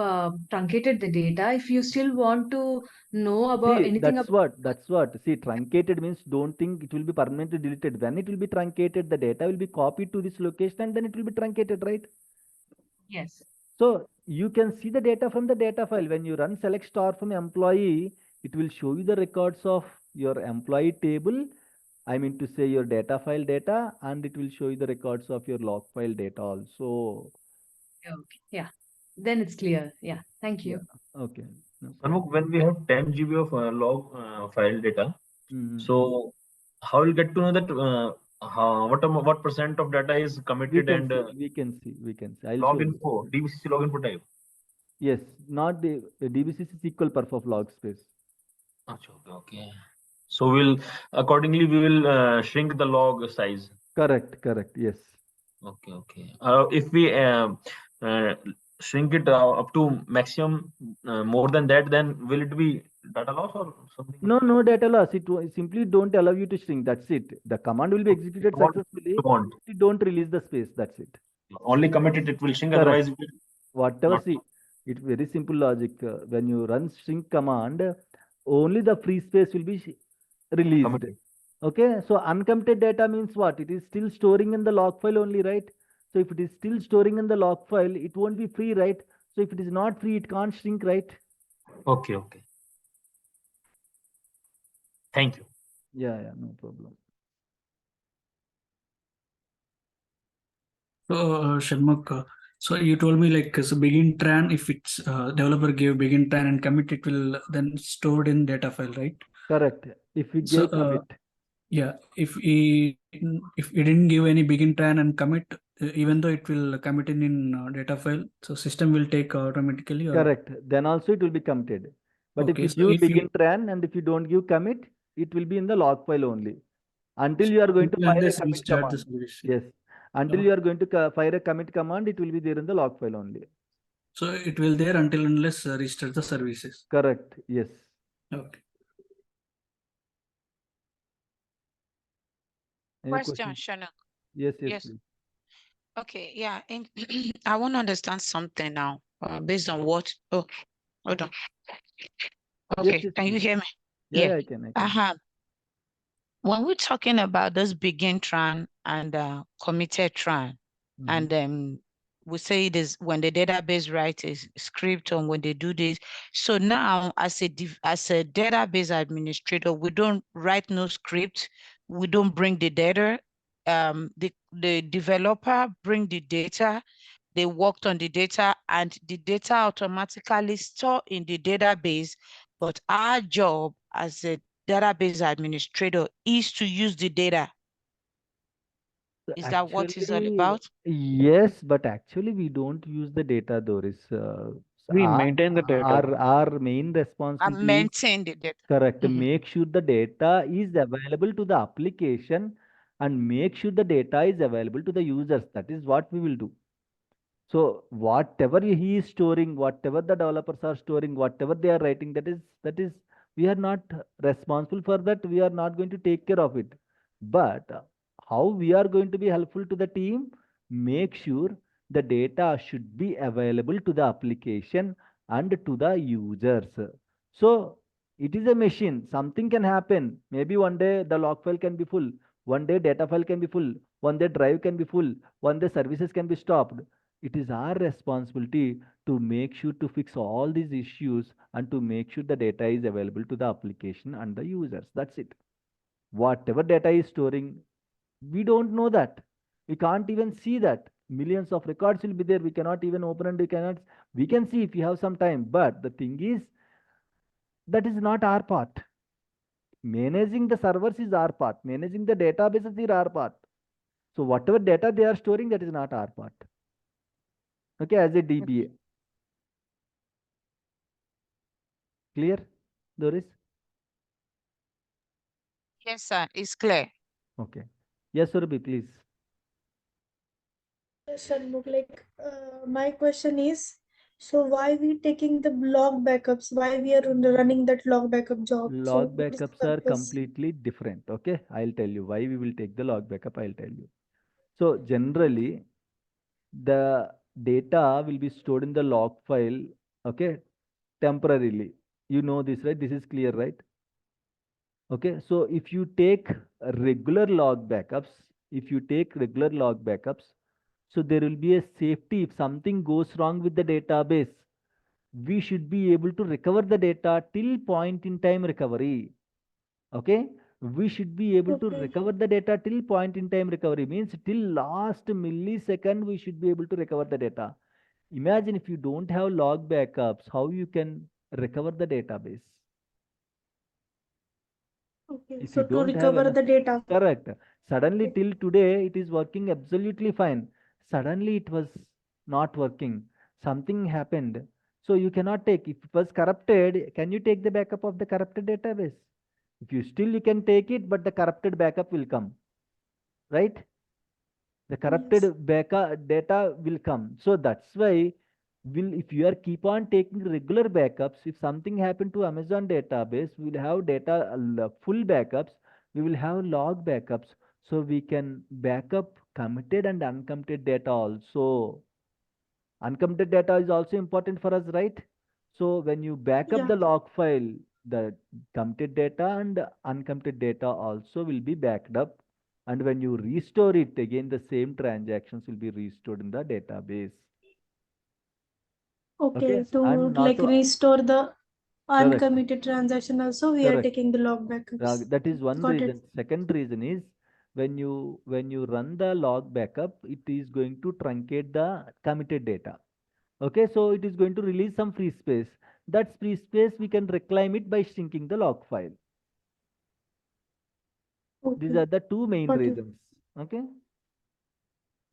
truncated the data, if you still want to know about See, anything about that's what. See, truncated means don't think it will be permanently deleted. When it will be truncated, the data will be copied to this location and then it will be truncated, right? yes. So you can see the data from the data file. When you run select star from employee, it will show you the records of your employee table. I mean to say your data file data, and it will show you the records of your log file data also. Okay, yeah. Then it's clear. Yeah, thank you. Yeah. Okay. No you. problem. Shanmugh, when we have 10 GB of log file data, so how will get to know that what percent of data is committed and We can see. I'll show log you. info, DBCC log info type? Yes, not the DBCC SQL perf of log space. Okay. So we'll accordingly we will shrink the log size. Correct. Yes. Okay. If we shrink it up to maximum more than that, then will it be data loss or something? No data loss. It simply don't allow you to shrink. That's it. The command will be executed successfully. You don't release the space. That's it. Only commit it will shrink. Correct. Otherwise, it will Whatever. not. See, it's very simple logic. When you run shrink command, only the free space will be released. Committed. Okay. So uncommitted data means what? It is still storing in the log file only, right? So if it is still storing in the log file, it won't be free, right? So if it is not free, it can't shrink, right? Okay. Thank you. Yeah, no problem. So, Shanmugh, so you told me like so begin tran, if it's developer gave begin tran and commit, it will then stored in data file, right? Correct. If we give commit. Yeah, if we didn't give any begin tran and commit, even though it will commit in data file, so system will take automatically. Or... Correct. Then also it will be committed. But okay, if you begin tran and if you don't give commit, it will be in the log file only. Until you are going to fire a commit command. Yes. Until you are going to fire a commit command, it will be there in the log file only. So it will there until unless restart the services. Correct. Yes. Okay. Question, Shanmugh. Yes. Please. Okay, yeah. And I want to understand something now, based on what. Oh, hold on. Okay, yes, can you hear me? Yeah, I can. When we're talking about this begin tran and committed tran, and we say it is when the database writes a script on when they do this. So now, as a database administrator, we don't write no script. We don't bring the data. The developer bring the data. they worked on the data and the data automatically stored in the database. But our job as a database administrator is to use the data. Is that what it's all Actually, about? yes, but actually we don't use the data, Doris. We maintain the data. Our main I responsibility is maintain the data. correct. Make sure the data is available to the application and make sure the data is available to the users. That is what we will do. So whatever he is storing, whatever the developers are storing, whatever they are writing, that is we are not responsible for that. We are not going to take care of it. But how we are going to be helpful to the team? Make sure the data should be available to the application and to the users. So it is a machine. Something can happen. Maybe one day the log file can be full. One day data file can be full. One day drive can be full. One day services can be stopped. It is our responsibility to make sure to fix all these issues and to make sure the data is available to the application and the users. That's it. Whatever data is storing, we don't know that. We can't even see that. Millions of records will be there. We cannot even open and we can see if you have some time. But the thing is, that is not our part. Managing the servers is our part. Managing the databases is our part. So whatever data they are storing, that is not our part. Okay, as a DBA. Clear, Doris? Yes, sir, it's clear. Okay. Yes, Surabhi, please. Yes, Shanmugh, my question is, so why we taking the log backups? Why we are running that log backup job? So Log what is the backups are purpose? completely different. Okay, I'll tell you why we will take the log backup. I'll tell you. So generally, the data will be stored in the log file. Okay, temporarily. You know this, right? This is clear, right? Okay, so if you take regular log backups, so there will be a safety. If something goes wrong with the database, we should be able to recover the data till point in time recovery. Okay, we should be able to recover the data till point in time recovery, means till last millisecond we should be able to recover the data. Imagine if you don't have log backups, how you can recover the database? Okay, If so you to don't have recover enough, the data. correct. Suddenly Okay. till today it is working absolutely fine. Suddenly it was not working. Something happened. So you cannot take, if it was corrupted, can you take the backup of the corrupted database? If you still you can take it, but the corrupted backup will come, right? The corrupted Yes. backup data will come. So that's why if you are keep on taking regular backups, if something happened to Amazon database, we will have data full backups. We will have log backups, so we can backup committed and uncommitted data also. Uncommitted data is also important for us, right? So when you back up Yeah. the log file, the committed data and uncommitted data also will be backed up. And when you restore it again, the same transactions will be restored in the database. Okay, to And not restore the correct, uncommitted transaction also, we are correct. taking the log backups. That is one Got reason. it. Second reason is when you run the log backup, it is going to truncate the committed data. Okay, so it is going to release some free space. That free space we can reclaim it by shrinking the log file. These Okay. are the two main Got it. reasons. Okay.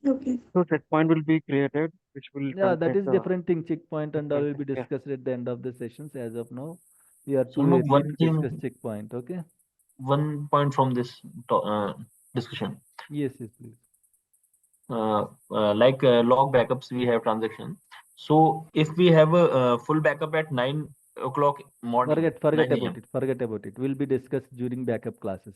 Okay. So checkpoint will be created, which will Yeah, that truncate is the different thing. Checkpoint and all will be yeah. discussed at the end of the sessions. As of now, we are So too early one to thing, discuss checkpoint. Okay. one point from this discussion. Yes, yes, please. Log backups, we have transaction. So if we have a full backup at 9 o'clock morning, Forget 9 about a.m. it. Forget about it. Will be discussed during backup classes.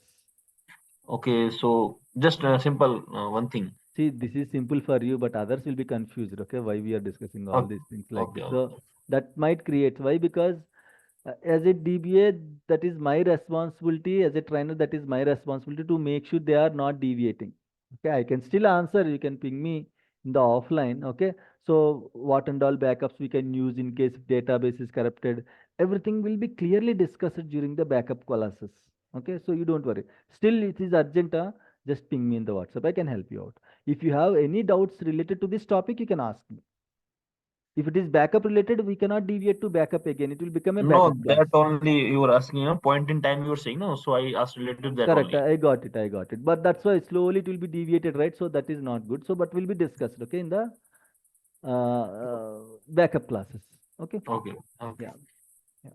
Okay, so just a simple one thing. See, this is simple for you, but others will be confused. Okay, why we are discussing all these things like Okay, this? okay. So that might create why, because as a DBA, that is my responsibility. As a trainer, that is my responsibility to make sure they are not deviating. Okay, I can still answer. You can ping me in the offline. Okay, so what and all backups we can use in case if database is corrupted. Everything will be clearly discussed during the backup classes. Okay, so you don't worry. Still, it is urgent. just ping me in the WhatsApp. I can help you out. If you have any doubts related to this topic, you can ask me. If it is backup related, we cannot deviate to backup again. It will become a No, backup class. that only you were asking, point in time you were saying, no, so I asked related to that Correct. only. I got it. I got it. But that's why slowly it will be deviated, right? So that is not good. So, but will be discussed, okay, in the backup classes. Okay. Okay. Okay. Yeah.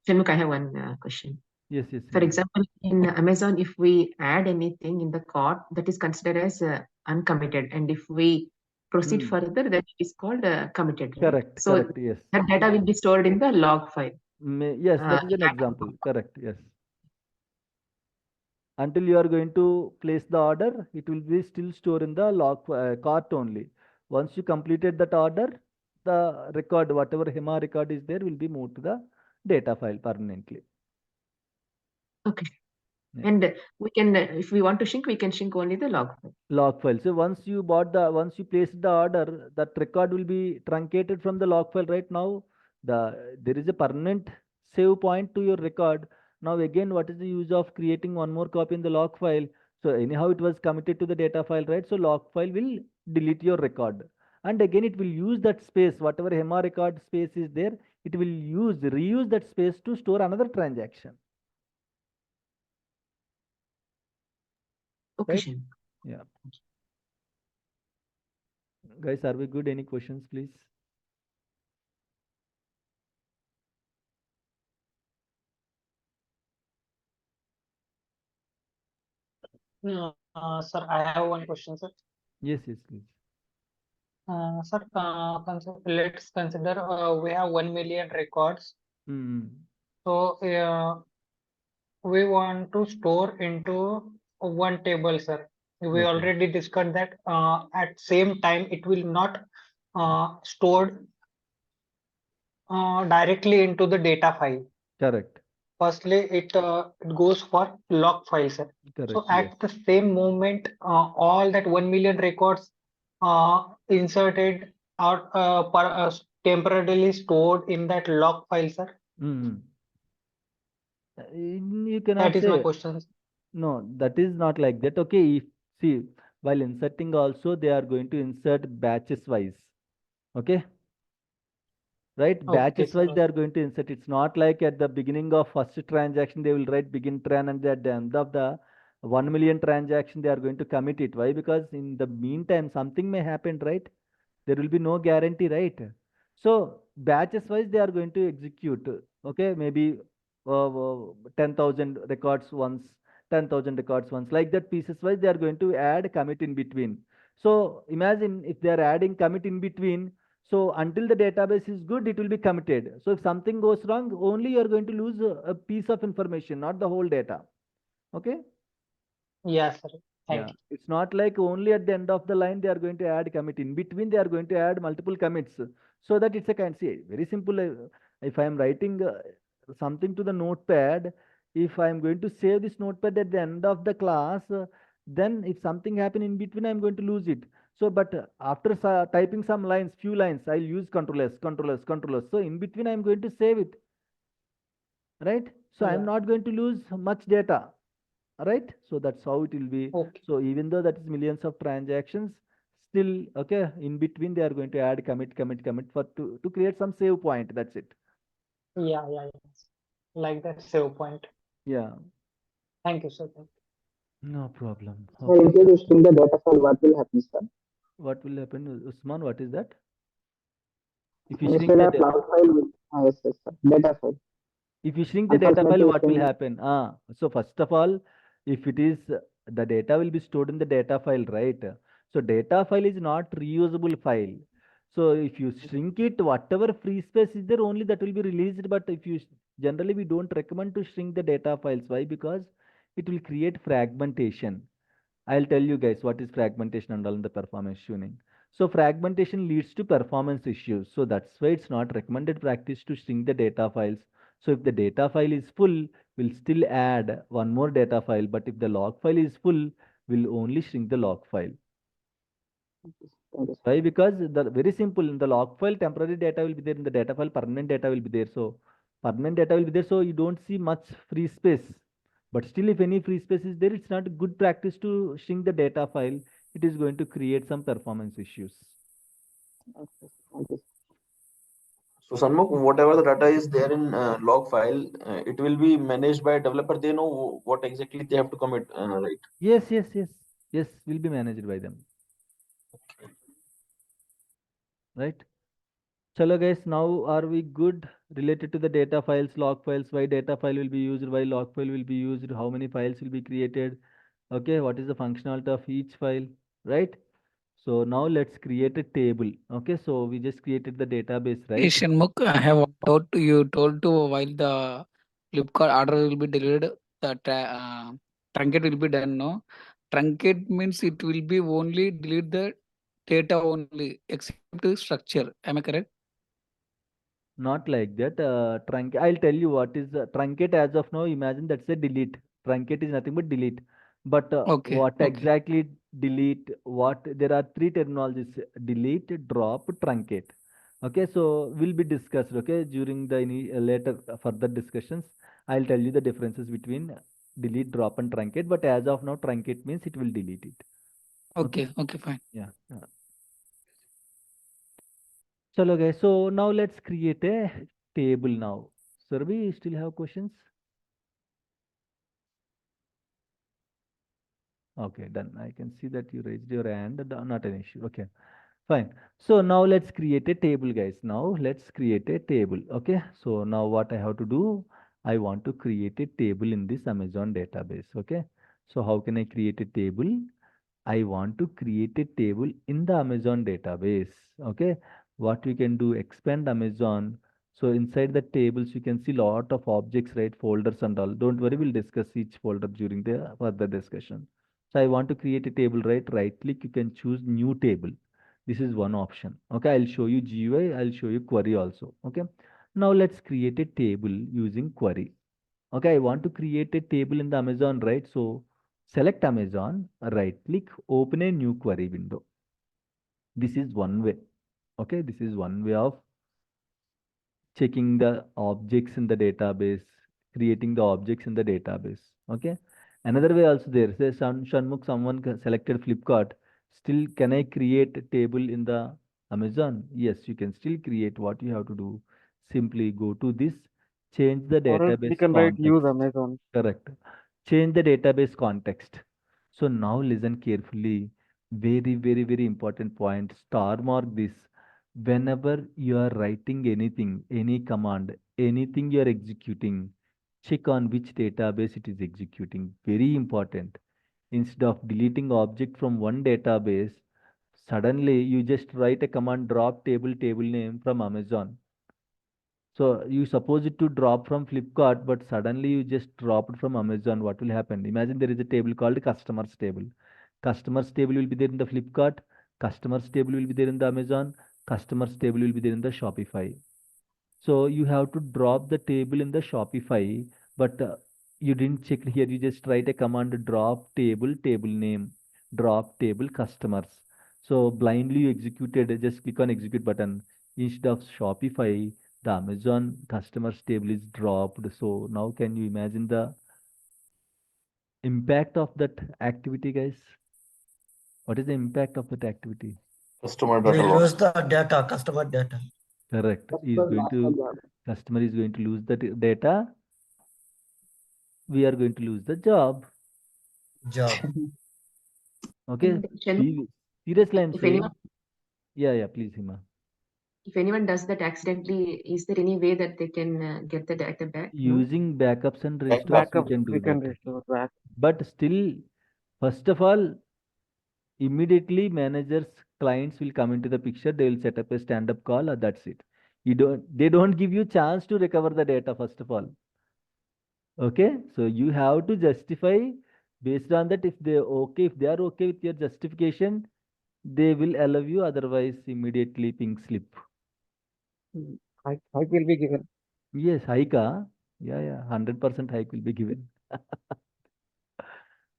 Shanmukh, I have one question. Yes. For Nidhi. example, in Amazon, if we add anything in the cart, that is considered as uncommitted, and if we proceed further, then it is called committed, right? Correct. So Correct. Yes. that data will be stored in the log file. Yes, that is an example. Correct. Yes. Until you are going to place the order, it will be still stored in the log cart only. Once you completed that order, the record, whatever HEMA record is there, will be moved to the data file permanently. Okay. Yeah. And we can, if we want to shrink, we can shrink only the log file. Log file. So once you placed the order, that record will be truncated from the log file. Right now, there is a permanent save point to your record. Now again, what is the use of creating one more copy in the log file? So anyhow, it was committed to the data file, right? So log file will delete your record, and again it will use that space, whatever HEMA record space is there, it will reuse that space to store another transaction. Okay. Right? Yeah. Guys, are we good? Any questions, please? Sir, I have one question, sir. Yes, please. Sir, let's consider we have 1 million records. So we want to store into one table, sir. We already discussed that at same time it will not stored directly into the data file. Correct. Firstly, it goes for log file, sir. Correct. So at the same moment, all that 1 million records inserted or temporarily stored in that log file, sir. You cannot That is say. my question. No, that is not like that. Okay, see, while inserting also, they are going to insert batches wise. Okay. Right, batches wise they are going to insert. It's not like at the beginning of first transaction they will write begin tran, and at the end of the 1 million transaction they are going to commit it. Why? Because in the meantime something may happen, right? There will be no guarantee, right? So batches wise they are going to execute. Okay, maybe 10,000 records once, 10,000 records once, like that. Pieces wise they are going to add commit in between. So imagine if they are adding commit in between, so until the database is good, it will be committed. So if something goes wrong, only you are going to lose a piece of information, not the whole data. Okay. Yes, sir. Thank you. It's not like only at the end of the line they are going to add commit. In between they are going to add multiple commits, so that it's a kind. See, very simple. If I am writing something to the notepad, if I am going to save this notepad at the end of the class, then if something happen in between, I am going to lose it. So, but after typing some lines, few lines, I'll use Ctrl S. So in between, I'm going to save it, right? So I'm not going to lose much data, right? So that's how it will be. So even though that is millions of transactions, still, okay, in between they are going to add commit for to create some save point. That's it. Yeah. Like that save point. Yeah. Thank you, sir. No problem. So in case you shrink the data file, what will happen, sir? What will happen, Usman? What is that? If you You shrink still the have log file with yes, sir. Data file. If you shrink the data file, what will happen? So first of all, if it is the data will be stored in the data file, right? So data file is not reusable file. So if you shrink it, whatever free space is there, only that will be released. But if you generally we don't recommend to shrink the data files. Why? Because it will create fragmentation. I'll tell you guys what is fragmentation and all in the performance tuning. So fragmentation leads to performance issues. So that's why it's not recommended practice to shrink the data files. So if the data file is full, we'll still add one more data file. But if the log file is full, we'll only shrink the log file. Why? Because the very simple, in the log file, temporary data will be there. In the data file, permanent data will be there. So permanent data will be there. So you don't see much free space. But still, if any free space is there, it's not a good practice to shrink the data file. It is going to create some performance issues. Okay. Thank you. So Sanmukh, whatever the data is there in log file, it will be managed by a developer. They know what exactly they have to commit, right? Yes, will be managed by them. Right? Chalo guys, now are we good related to the data files, log files, why data file will be used, why log file will be used, how many files will be created, okay, what is the functionality of each file, right? So now let's create a table. Okay, so we just created the database, right? Shanmukh, I have one doubt. You told to while the Flipkart order will be delivered, the truncate will be done. No, truncate means it will be only delete the data only, except structure. Am I correct? Not like that. I'll tell you what is truncate as of now. Imagine that's a delete. Truncate is nothing but delete. But what exactly delete? What there are three terminologies: delete, drop, truncate. Okay, so will be discussed. Okay, during the later further discussions, I'll tell you the differences between delete, drop, and truncate. But as of now, truncate means it will delete it. Okay, fine. Yeah. Chalo guys, so now let's create a table now. Survey, you still have questions? Okay, done. I can see that you raised your hand. Not an issue. Okay, fine. So now let's create a table, guys. Now let's create a table. Okay, so now what I have to do? I want to create a table in this Amazon database. Okay, so how can I create a table? I want to create a table in the Amazon database. Okay, what we can do, expand Amazon. So inside the tables, you can see lot of objects, right? Folders and all. Don't worry, we'll discuss each folder during the further discussion. So I want to create a table, right? Right click, you can choose new table. This is one option. Okay, I'll show you GUI, I'll show you query also. Okay, now let's create a table using query. Okay, I want to create a table in the Amazon, right? So select Amazon, right click, open a new query window. This is one way. Okay, this is one way of checking the objects in the database, creating the objects in the database. Okay, another way also there. Say Shanmukh, someone selected Flipkart. Still, can I create a table in the Amazon? Yes, you can still create. What you have to do, simply go to this, change the Or else we database can write use context. Amazon. Correct. Change the database context. So now listen carefully. Very, very, very important point. Star mark this. Whenever you are writing anything, any command, anything you are executing, check on which database it is executing. Very important. Instead of deleting object from one database, suddenly you just write a command drop table name from Amazon. So you suppose it to drop from Flipkart, but suddenly you just dropped from Amazon. What will happen? Imagine there is a table called customers table. Customers table will be there in the Flipkart. Customers table will be there in the Amazon. Customers table will be there in the Shopify. So you have to drop the table in the Shopify, but you didn't check here. You just write a command drop table name, drop table customers. So blindly you executed, just click on execute button. Instead of Shopify, the Amazon customers table is dropped. So now can you imagine the impact of that activity, guys? What is the impact of that activity? Customer We data will lose loss. the data, customer data. Correct. Customer is going to lose the data. We are going to lose the job. Okay. Seriously, I'm saying. Yeah, please, Hima. If anyone does that accidentally, is there any way that they can get the data back? Using backups and restores, we can do that. Restore back. But still, first of all, immediately managers, clients will come into the picture. They will set up a stand-up call, or that's it. They don't give you chance to recover the data, first of all. Okay, so you have to justify based on that. If they are okay with your justification, they will allow you. Otherwise, immediately ping slip. Hike will be given. Yes, hike. Yeah, 100% hike will be given.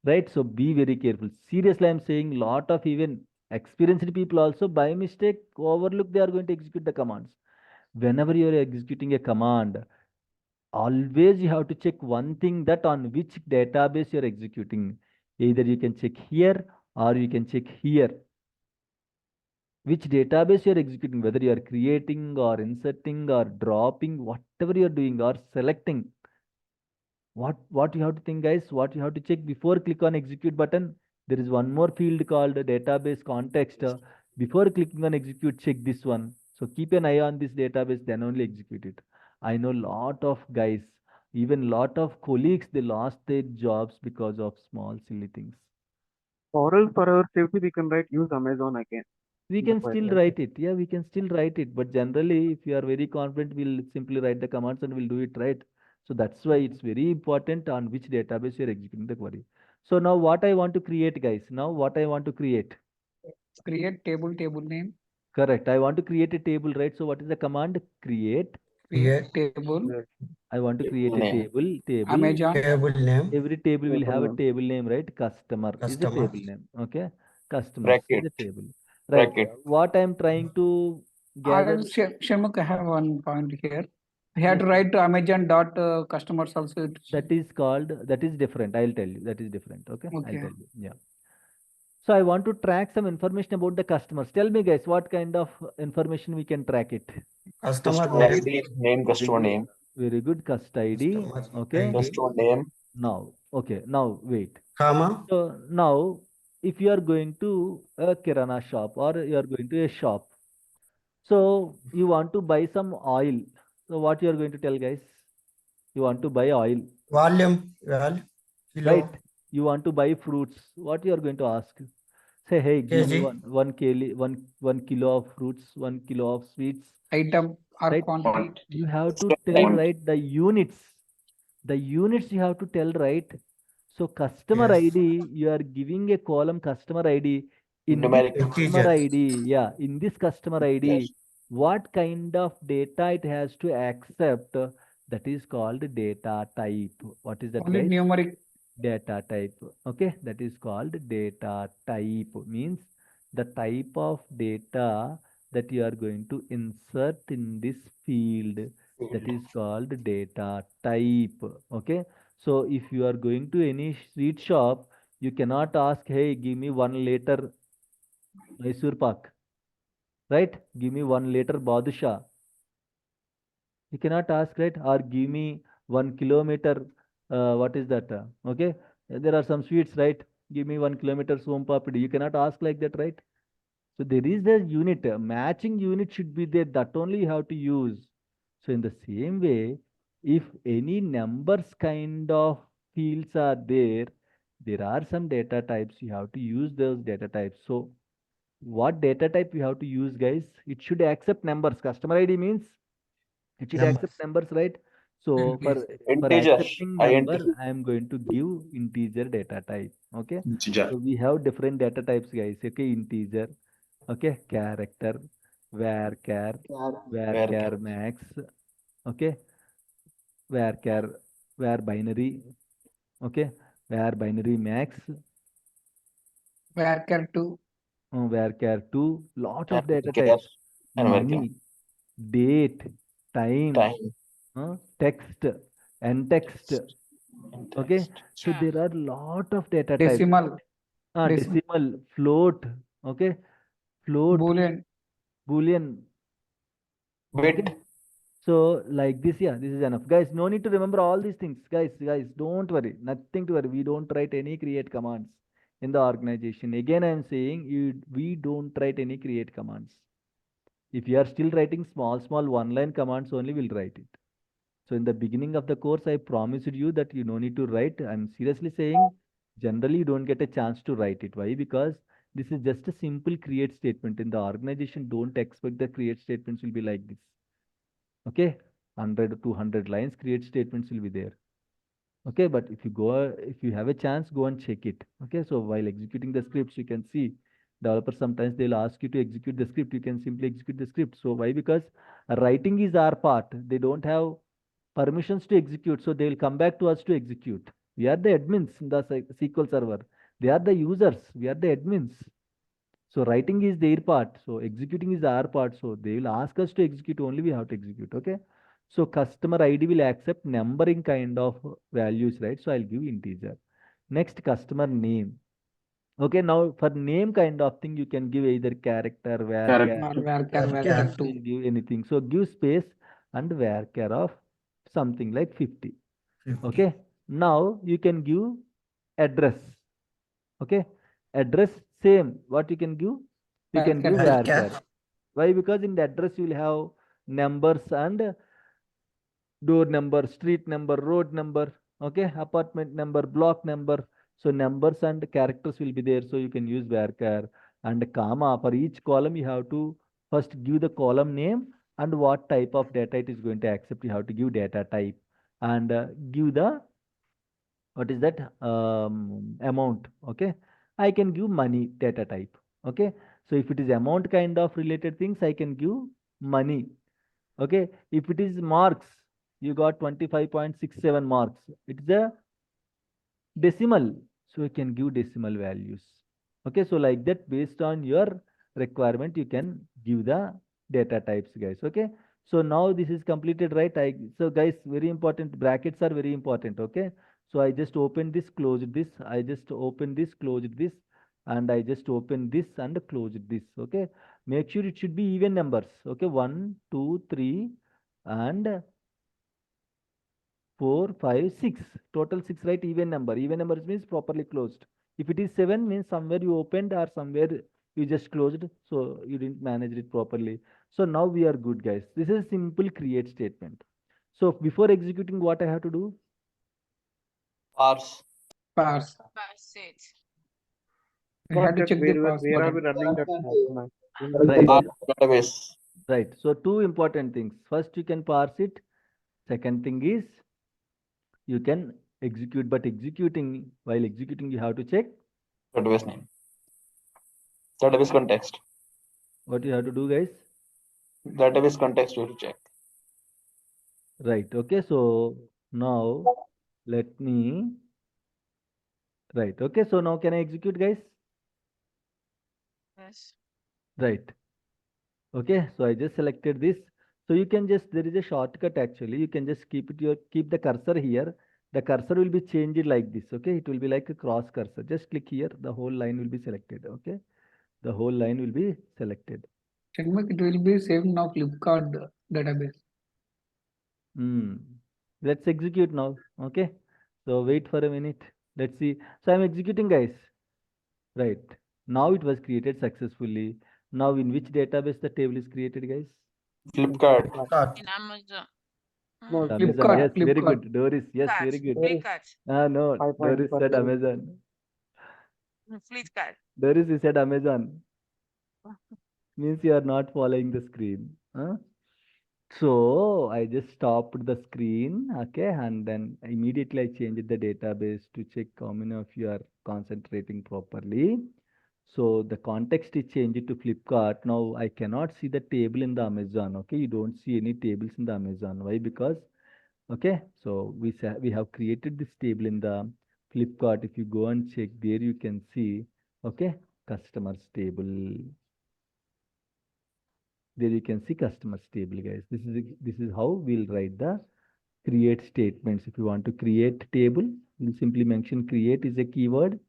Right, so be very careful. Seriously, I'm saying lot of even experienced people also by mistake overlook, they are going to execute the commands. Whenever you are executing a command, always you have to check one thing, that on which database you're executing. Either you can check here or you can check here. Which database you're executing, whether you are creating or inserting or dropping, whatever you're doing or selecting. What you have to think, guys, what you have to check before click on execute button. There is one more field called database context. Before clicking on execute, check this one. So keep an eye on this database, then only execute it. I know lot of guys, even lot of colleagues, they lost their jobs because of small silly things. Or else for our safety, we can write use Amazon again. We can still write it. Yeah, we can still write it. But generally, if you are very confident, we'll simply write the commands and we'll do it right. So that's why it's very important on which database you're executing the query. So now what I want to create, guys. Now what I want to create. Create table name. Correct. I want to create a table, right? So what is the command? Create. Create table. I want to create a table. Amazon. Table name. Every table will have a name. table name, right? Customer is a Customer. table name. Okay. Customers Bracket. is a table. Right. Bracket. What I'm trying to gather. Sharmukh, I have one point here. We had to write to Amazon dot customers also. That is called, that is different. I'll tell you. That is different. Okay. I'll Okay. tell you. Yeah. So I want to track some information about the customers. Tell me, guys, what kind of information we can track it? Customer name, customer name. Very good. Cust ID. Okay. Customer name. Now, okay. Now wait. comma. So now, if you are going to a kirana shop or you are going to a shop, so you want to buy some oil. So what you are going to tell, guys? You want to buy oil. Volume. Well, kilo. Right. You want to buy fruits. What you are going to ask? Say, hey, give me kg. one kilo of fruits, 1 kilo of sweets. Item or Right? quantity. You have to tell, right, the units. The units you have to tell, right? So customer Yes. ID, you are giving a column customer ID. In this Numeric. customer Integer. ID, yeah, in this customer ID, Yes. what kind of data it has to accept, that is called data type. What is that, Only guys? numeric. Data type. Okay, that is called data type. Means the type of data that you are going to insert in this field, that is called data type. Okay, so if you are going to any sweet shop, you cannot ask, hey, give me 1 liter Mysore Pak, right? Give me 1 liter Badshah. You cannot ask, right? Or give me 1 kilometer. What is that? Okay, there are some sweets, right? Give me 1 kilometer Som Papdi. You cannot ask like that, right? So there is a unit, matching unit should be there. That only you have to use. So in the same way, if any numbers kind of fields are there, there are some data types. You have to use those data types. So what data type you have to use, guys? It should accept numbers. Customer ID means it should accept numbers, right? So for Integer. accepting number, I am going to give integer data type. Okay. Integer. So we have different data types, guys. Okay, integer. Okay, character, varchar, varchar max. Okay, varchar, var binary. Okay, var binary max. Varchar 2. Varchar 2. Lot of data Varchar types. and varchar. Money, date, time, text, and text. Okay, so there are lot of data types. Decimal. Decimal, float. Okay, float, boolean. Bit. So like this, yeah, this is enough, guys. No need to remember all these things, guys. Don't worry, nothing to worry. We don't write any create commands in the organization. Again, I am saying we don't write any create commands. If you are still writing small one-line commands only, we'll write it. So in the beginning of the course, I promised you that you no need to write. I'm seriously saying, generally you don't get a chance to write it. Why? Because this is just a simple create statement. In the organization, don't expect the create statements will be like this. Okay, 100 200 lines create statements will be there. Okay, but if you have a chance, go and check it. Okay, so while executing the scripts, you can see developers sometimes they'll ask you to execute the script. You can simply execute the script. So why? Because writing is our part. They don't have permissions to execute, so they will come back to us to execute. We are the admins in the SQL server. They are the users. We are the admins. So writing is their part. So executing is our part. So they will ask us to execute, only we have to execute. Okay. So customer ID will accept numbering kind of values, right? So I'll give integer. Next, customer name. Okay, now for name kind of thing, you can give either character, varchar, Varchar you can give anything. So give space and varchar of something like 50. Okay, now you can give address. Okay, address same. What you can give? You can give varchar. Why? Because in the address you will have numbers and door number, street number, road number, okay, apartment number, block number. So numbers and characters will be there. So you can use varchar and comma. For each column, you have to first give the column name and what type of data it is going to accept. You have to give data type and give the what is that amount. Okay, I can give money data type. Okay, so if it is amount kind of related things, I can give money. Okay, if it is marks, you got 25.67 marks. It's a decimal, so you can give decimal values. Okay, so like that, based on your requirement, you can give the data types, guys. Okay, so now this is completed, right? So guys, very important, brackets are very important. Okay, so I just opened this, closed this, I just opened this, closed this, and I just opened this and closed this. Okay, make sure it should be even numbers. Okay, 1 2 3 and 4 5 6, total 6, right? Even number, even numbers means properly closed. If it is 7 means somewhere you opened or somewhere you just closed, so you didn't manage it properly. So now we are good, guys. This is a simple create statement. So before executing, what I have to do? Parse it. We have to check the parse where are we button. running that document? Right. Database. Right, so two important things. First, you can parse it. Second thing is you can execute, but while executing you have to check Database name. Database context. what you have to do, guys. Database context you have to check. Right, okay, so now let me, right, okay, so now can I execute, guys? Yes. Right, okay, so I just selected this. So you can just, there is a shortcut actually, you can just keep the cursor here. The cursor will be changed like this. Okay, it will be like a cross cursor. Just click here, the whole line will be selected. Okay, the whole line will be selected. It will be saved now Flipkart database. Let's execute now. Okay, so wait for a minute. Let's see. So I'm executing, guys. Right, now it was created successfully. Now in which database the table is created, guys? Flipkart. In Amazon. Amazon. Flipkart, Yes, very Flipkart. good. Doris, yes, very good. Flipkart. No, Doris said Amazon. Flipkart. Doris, you said Amazon. Means you are not following the screen. Huh? So I just stopped the screen, okay, and then immediately I changed the database to check how many of you are concentrating properly. So the context is changed to Flipkart. Now I cannot see the table in the Amazon. Okay, you don't see any tables in the Amazon. Why? Because okay, so we have created this table in the Flipkart. If you go and check there, you can see okay, customers table. There you can see customers table, guys. This is how we'll write the create statements. If you want to create table, you simply mention create is a keyword,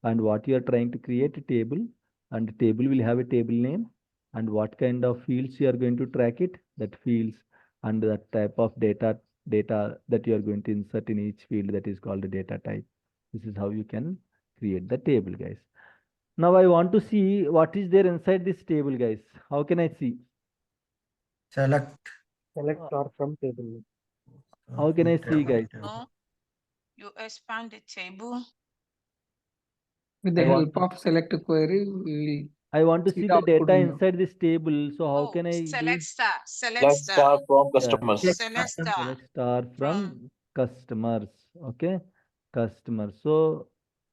and what you are trying to create a table, and the table will have a table name, and what kind of fields you are going to track it, that fields, and the type of data that you are going to insert in each field, that is called the data type. This is how you can create the table, guys. Now I want to see what is there inside this table, guys. How can I see? Select star from table. How can I see, guys? No, you expand the table. With the help of select query, we I want to see the output data window. inside this table. So how can I Select do? star. Select star. from Yeah. customers. Select star. Select star from customers. Okay, customers. So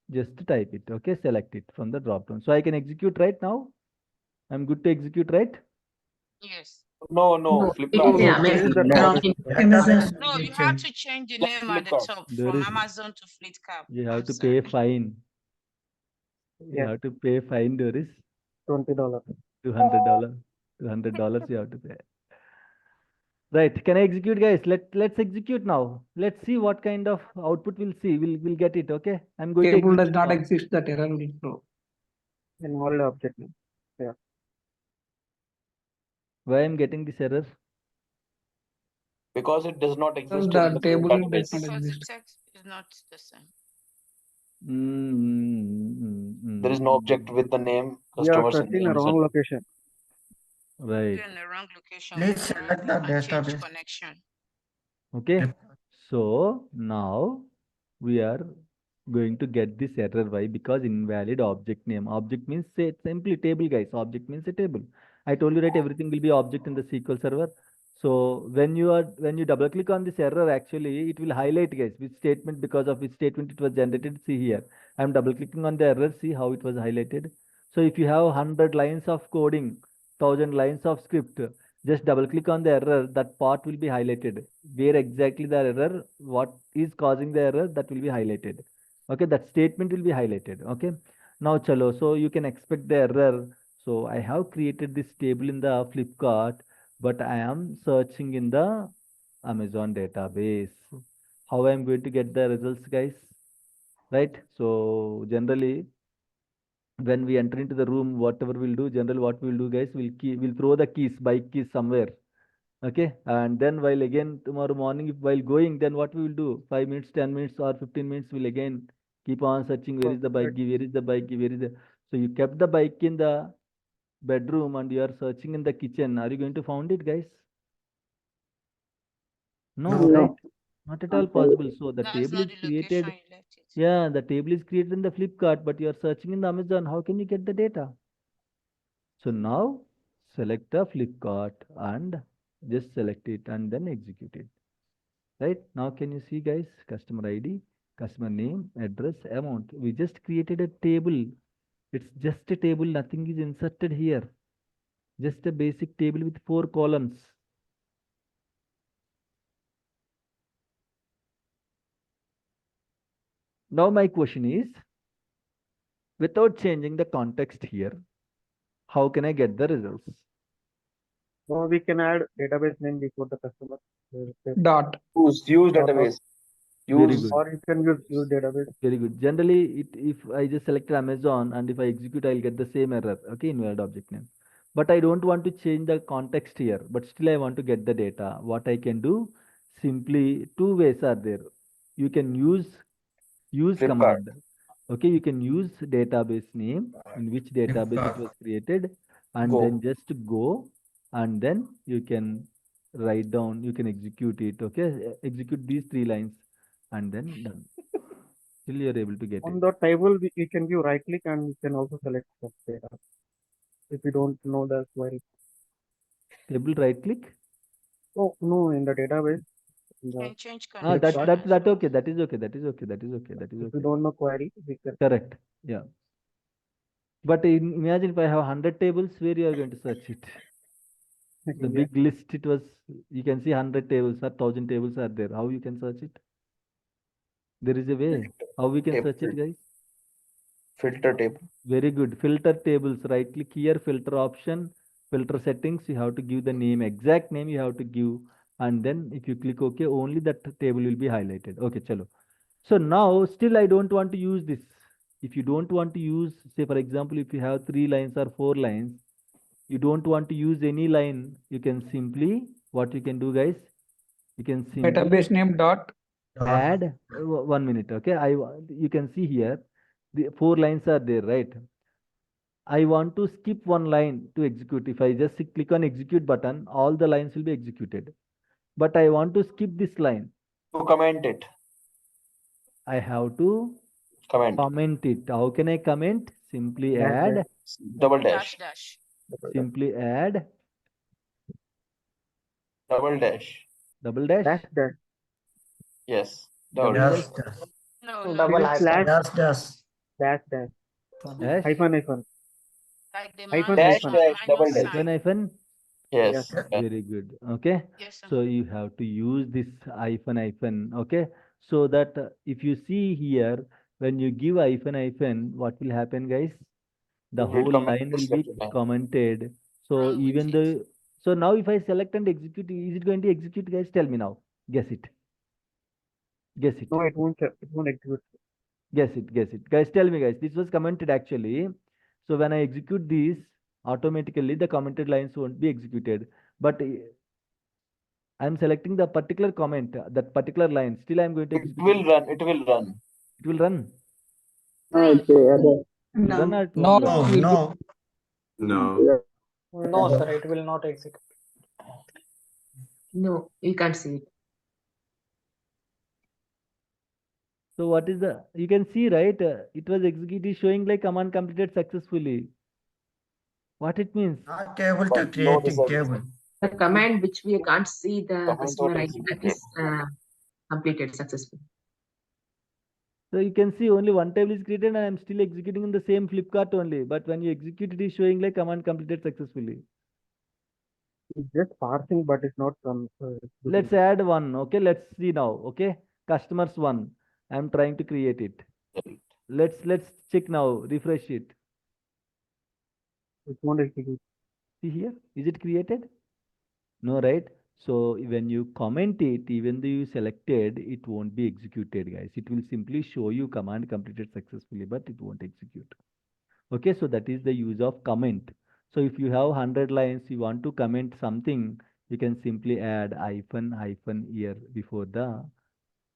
just type it. Okay, select it from the drop down. So I can execute right now. I'm good to execute, right? Yes. No, Flipkart. Yeah, Amazon. No, you have to change the name at the top There from is- Amazon to Flipkart. You have to pay fine. You have to pay fine, Doris. $20. $200. $200 you have to pay. Right. Can I execute, guys? Let's execute now. Let's see what kind of output we'll see. We'll get it. Okay. I'm going to Table does execute not now. exist, that error will throw. Invalid object name. Yeah. Why I'm getting this error? Because it does not exist The in the table does database. not Because the exist. text is not the same. There is no object with the name We are customers in searching a the wrong location. Right. You're in the wrong location. Please We select remove the and change database. connection. Okay. So now we are going to get this error. Why? Because invalid object name. Object means say simply table, guys. Object means a table. I told you, right, everything will be object in the SQL server. So when you double click on this error, actually it will highlight, guys, which statement, because of which statement it was generated. See here, I'm double clicking on the error. See how it was highlighted. So if you have 100 lines of coding, 1000 lines of script, just double click on the error, that part will be highlighted. Where exactly the error, what is causing the error, that will be highlighted. Okay, that statement will be highlighted. Okay, now chalo, so you can expect the error. So I have created this table in the Flipkart, but I am searching in the Amazon database. How I am going to get the results, guys? Right? So generally, when we enter into the room, whatever we'll do, generally what we'll do, guys, we'll throw the keys, bike keys somewhere. Okay, and then while again tomorrow morning, if while going, then what we will do? 5 minutes, 10 minutes, or 15 minutes, we'll again keep on searching. Where is the bike key? Where is the bike key? Where is the? So you kept the bike in the bedroom and you are searching in the kitchen. Are you going to find it, guys? No, No. right? Not at all possible. So the No, it's table not is the location created. you left it. Yeah, the table is created in the Flipkart, but you are searching in the Amazon. How can you get the data? So now select the Flipkart and just select it and then execute it. Right now, can you see, guys? Customer ID, customer name, address, amount. We just created a table. It's just a table. Nothing is inserted here. Just a basic table with 4 columns. Now my question is, without changing the context here, how can I get the results? So we can add database name before the customer. Dot. Use database. Very Use good. Or you can use database. Very good. Generally, if I just select Amazon and if I execute, I'll get the same error. Okay, invalid object name. But I don't want to change the context here. But still, I want to get the data. What I can do, simply 2 ways are there. You can use Flipkart. command. Okay, you can use database name, in which database it was created, and Go. then just go, and then you can write down, you can execute it. Okay, execute these 3 lines, and then done. Still you're able to get On it. the table, we can give right click and we can also select the data. If we don't know the query. Table right click. Oh no, in the database. Can change That connection as well. okay. That is okay. That is okay. That is okay. That is If we okay. don't know query, we can. Correct. Yeah. But imagine if I have 100 tables, where you are going to search it? The Yeah. big list, it was, you can see 100 tables or 1000 tables are there. How you can search it? There is a way. How we can search it, guys? Filter table. Very good. Filter tables. Right click here, filter option, filter settings. You have to give the name, exact name you have to give. And then if you click OK, only that table will be highlighted. Okay, chalo. So now still I don't want to use this. If you don't want to use, say for example, if you have 3 lines or 4 lines, you don't want to use any line, you can simply, what you can do, guys, you can simply Database name dot. add 1 minute. Okay, you can see here the 4 lines are there, right? I want to skip 1 line to execute. If I just click on execute button, all the lines will be executed. But I want to skip this line. To comment it. I have to comment it. How can I comment? Simply add Double dash. Dash. Simply add Double dash. double dash. Dash dash. Yes. Double Double dash. dash. No, Double It is slash hyphen. Dash. dash dash. Dash. Hyphen. like the Hyphen, minus Dash hyphen. sign, dash. Double minus dash. Hyphen sign. hyphen. Yes. Yes. Very good. Okay. Yes, sir. So you have to use this hyphen. Okay. So that if you see here, when you give hyphen, what will happen, guys? The It will whole comment line the will be select line. commented. So Wrong with even it. though, So now if I select and execute, is it going to execute, guys? Tell me now. Guess it. Guess it. No, it won't execute. Guess it. Guess it. Guys, tell me, guys. This was commented actually. So when I execute this, automatically the commented lines won't be executed. But I'm selecting the particular comment, that particular line. Still, I'm going to execute. It will run. It will run. It will run. Okay. It will run or it No, won't run? No, No. No, sir, it will not execute. No, you can't see it. So what is the, you can see, right? It was executed showing like command completed successfully. What it means? not able to creating table. The command which we can't see the Command customer not ID, that executed. is completed successfully. So you can see only one table is created and I'm still executing in the same Flipkart only. But when you execute, it is showing like command completed successfully. It's just parsing, but it's not Let's add one. Okay, let's see now. Okay, customers one. I'm trying to create it. Let's check now. Refresh it. it won't execute. See here, is it created? No, right? So when you comment it, even though you selected, it won't be executed, guys. It will simply show you command completed successfully, but it won't execute. Okay, so that is the use of comment. So if you have 100 lines, you want to comment something, you can simply add hyphen here before the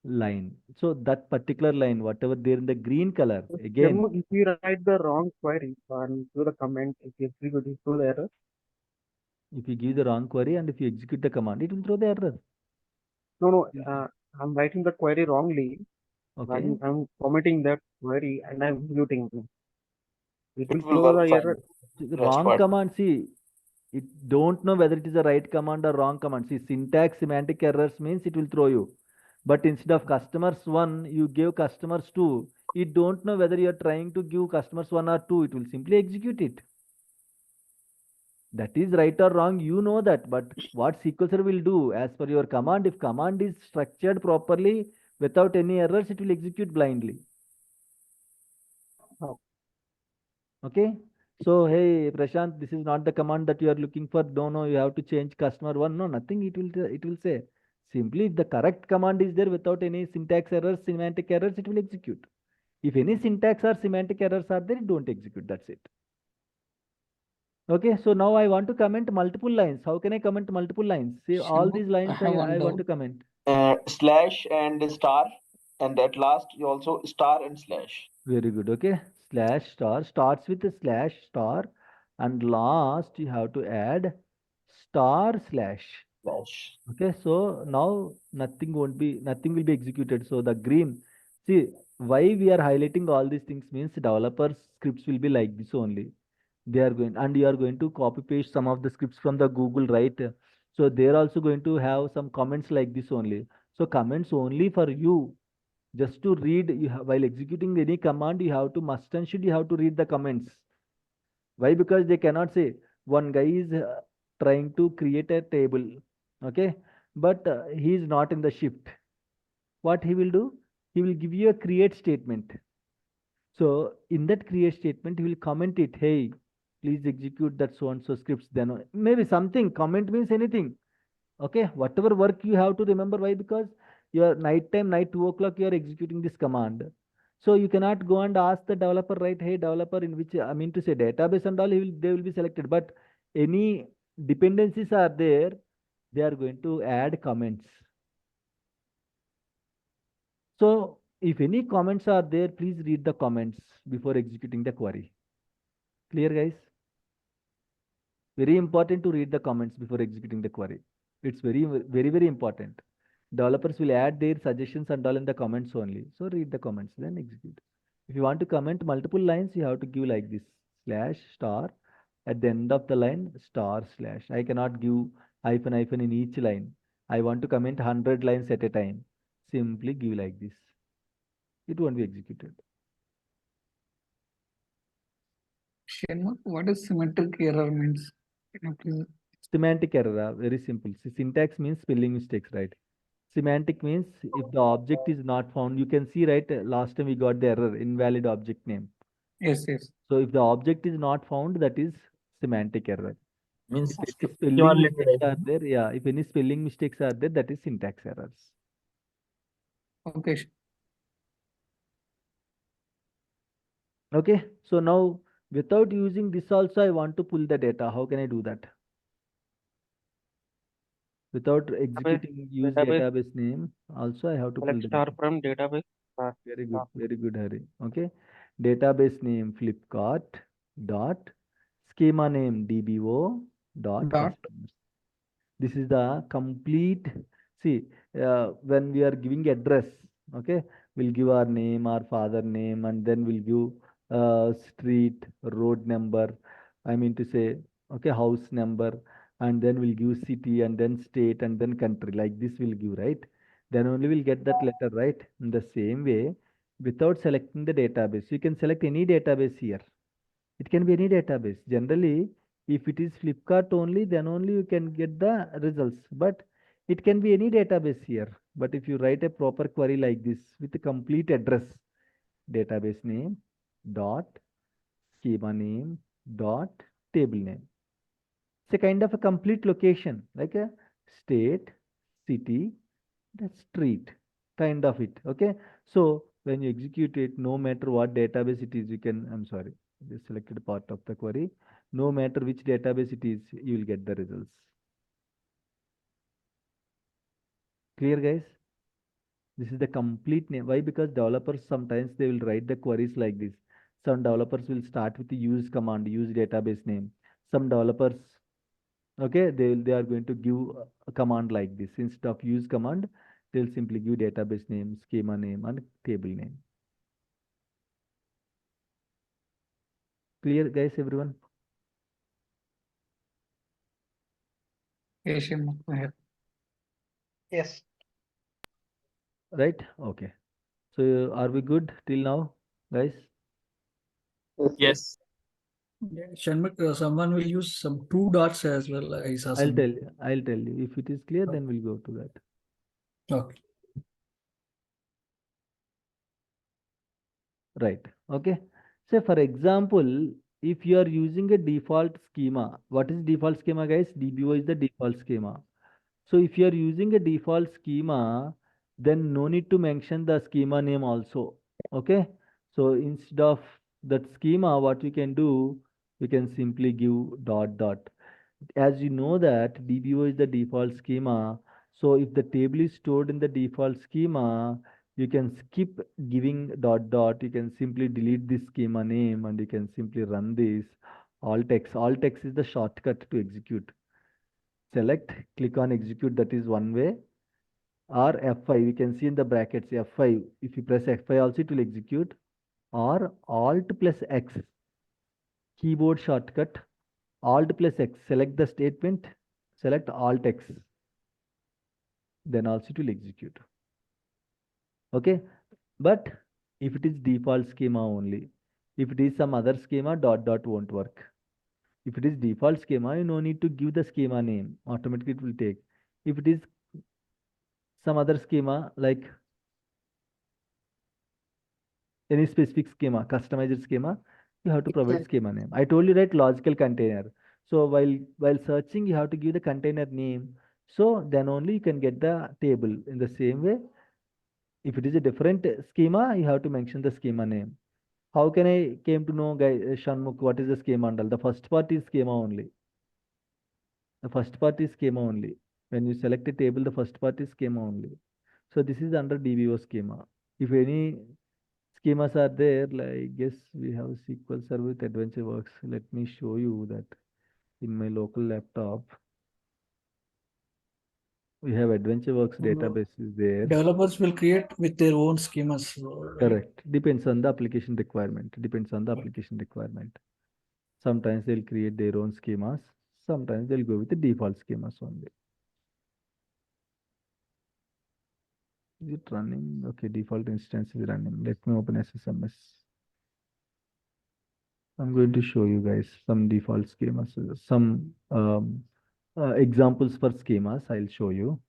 line. So that particular line, whatever there in the green color, again. If you write the wrong query and do the comment, if you execute it, throw the error. If you give the wrong query and if you execute the command, it will throw the error. No, I'm writing the query wrongly. Okay. I'm commenting that query and I'm executing it. It will It will throw work the fine. error. Wrong command, see, it don't know whether it is a right command or wrong command. See, syntax semantic errors means it will throw you. But instead of customers one, you give customers two. It don't know whether you are trying to give customers one or two. It will simply execute it. That is right or wrong, you know that. But what SQL Server will do as per your command, if command is structured properly without any errors, it will execute blindly. Oh. Okay. So, hey, Prashant, this is not the command that you are looking for. No, you have to change customer one. No, nothing. It will say simply if the correct command is there without any syntax errors, semantic errors, it will execute. If any syntax or semantic errors are there, don't execute. That's it. Okay. So now I want to comment multiple lines. How can I comment multiple lines? See, all these lines I want to comment. Slash and star, and at last you also star and slash. Very good. Okay. Slash star starts with a slash star, and last you have to add star slash. Okay. So now nothing will be executed. So the green, see why we are highlighting all these things means developers scripts will be like this only. They are going, and you are going to copy paste some of the scripts from the Google, right? So they're also going to have some comments like this only. So comments only for you. Just to read, while executing any command, you have to must and should you have to read the comments. Why? Because they cannot say one guy is trying to create a table, okay, but he is not in the shift. What he will do? He will give you a create statement. So in that create statement, he will comment it. Hey, please execute that so and so scripts. Then maybe something. Comment means anything. Okay, whatever work you have to remember. Why? Because your night time, night 2 o'clock, you are executing this command. So you cannot go and ask the developer, right? Hey, developer, in which I mean to say database and all, they will be selected. But any dependencies are there, they are going to add comments. So if any comments are there, please read the comments before executing the query. Clear, guys? Very important to read the comments before executing the query. It's very important. Developers will add their suggestions and all in the comments only. So read the comments, then execute. If you want to comment multiple lines, you have to give like this slash star at the end of the line star slash. I cannot give hyphen in each line. I want to comment 100 lines at a time. Simply give like this. It won't be executed. What is symmetric error means? Can you please? Semantic error, very simple. See, syntax means spelling mistakes, right? Semantic means if the object is not found, you can see, right? Last time we got the error, invalid object name. Yes. So if the object is not found, that is semantic error. Means If any schema spelling related, I mistakes are think. there, yeah, if any spelling mistakes are there, that is syntax errors. Okay. Okay, so now without using this also, I want to pull the data. How can I do that? Without executing use database name, also I have to pull Select the star data. from database. Very good, Hari. Okay, database name Flipkart dot schema name DBO dot Dot. customers. This is the complete. See, when we are giving address, okay, we'll give our name, our father name, and then we'll give street, road number. I mean to say, okay, house number, and then we'll give city, and then state, and then country. Like this, we'll give, right? Then only we'll get that letter, right? In the same way, without selecting the database, you can select any database here. It can be any database. Generally, if it is Flipkart only, then only you can get the results. But it can be any database here. But if you write a proper query like this with a complete address, database name dot schema name dot table name. It's a kind of a complete location, like a state, city, the street, kind of it. Okay. So when you execute it, no matter what database it is, you can, I'm sorry, just selected part of the query. No matter which database it is, you will get the results. Clear, guys? This is the complete name. Why? Because developers sometimes they will write the queries like this. Some developers will start with the use command, use database name. Some developers, okay, they are going to give a command like this. Instead of use command, they'll simply give database name, schema name, and table name. Clear, guys, everyone? Yes. Yes. Right? Okay. So are we good till now, guys? Yes. Shanmugh, someone will use some two dots as well. I saw I'll some. tell you. I'll tell you. If it is clear, then we'll go to that. Okay. Right. Okay. So for example, if you are using a default schema, what is default schema, guys? DBO is the default schema. So if you are using a default schema, then no need to mention the schema name also. Okay. So instead of that schema, what we can do, we can simply give dot dot. As you know that DBO is the default schema. So if the table is stored in the default schema, you can skip giving dot dot. You can simply delete this schema name and you can simply run this. Alt X. Alt X is the shortcut to execute. Select, click on execute. That is one way. Or F5. You can see in the brackets F5. If you press F5 also it will execute. Or Alt plus X. Keyboard shortcut. Alt plus X. Select the statement. Select Alt X. Then also it will execute. Okay. But if it is default schema only. If it is some other schema, dot dot won't work. If it is default schema, you no need to give the schema name. Automatically it will take. If it is some other schema like any specific schema, customized schema, you have to provide schema name. I told you, right, logical container. So while searching, you have to give the container name. So then only you can get the table. In the same way, if it is a different schema, you have to mention the schema name. How can I came to know, guys, Shanmukh, what is the schema handle? The first part is schema only. The first part is schema only. When you select a table, the first part is schema only. So this is under DBO schema. If any schemas are there, like guess we have SQL Server with AdventureWorks. Let me show you that in my local laptop. We have AdventureWorks database is there. Developers will create with their own schemas. Right? Correct. Depends on the application requirement. Depends on the application requirement. Sometimes they'll create their own schemas. Sometimes they'll go with the default schemas only. Is it running? Okay, default instance is running. Let me open SSMS. I'm going to show you guys some default schemas, some examples for schemas. I'll show you.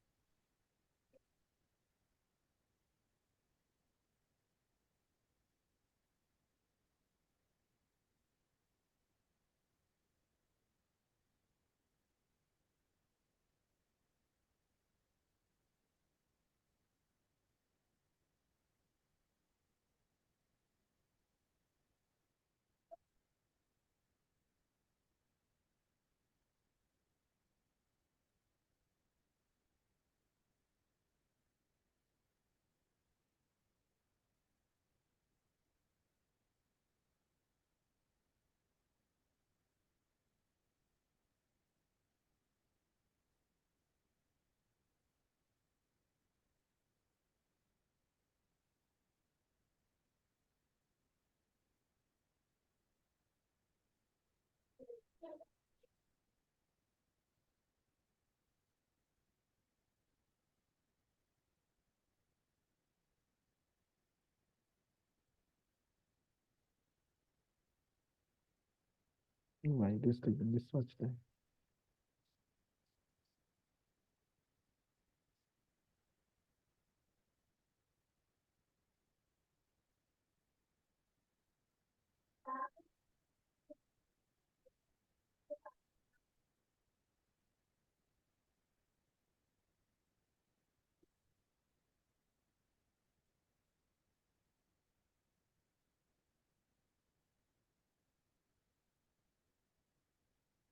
Why it is taking this much time?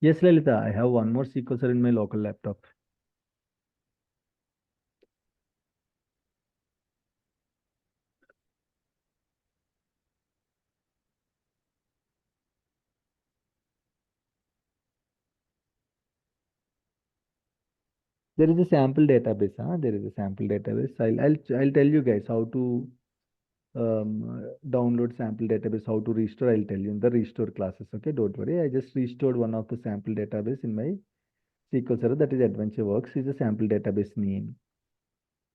Yes, Lalita, I have one more SQL server in my local laptop. There is a sample database. There is a sample database. I'll tell you guys how to download sample database, how to restore. I'll tell you in the restore classes. Okay, don't worry. I just restored one of the sample database in my SQL server, that is AdventureWorks, is a sample database name.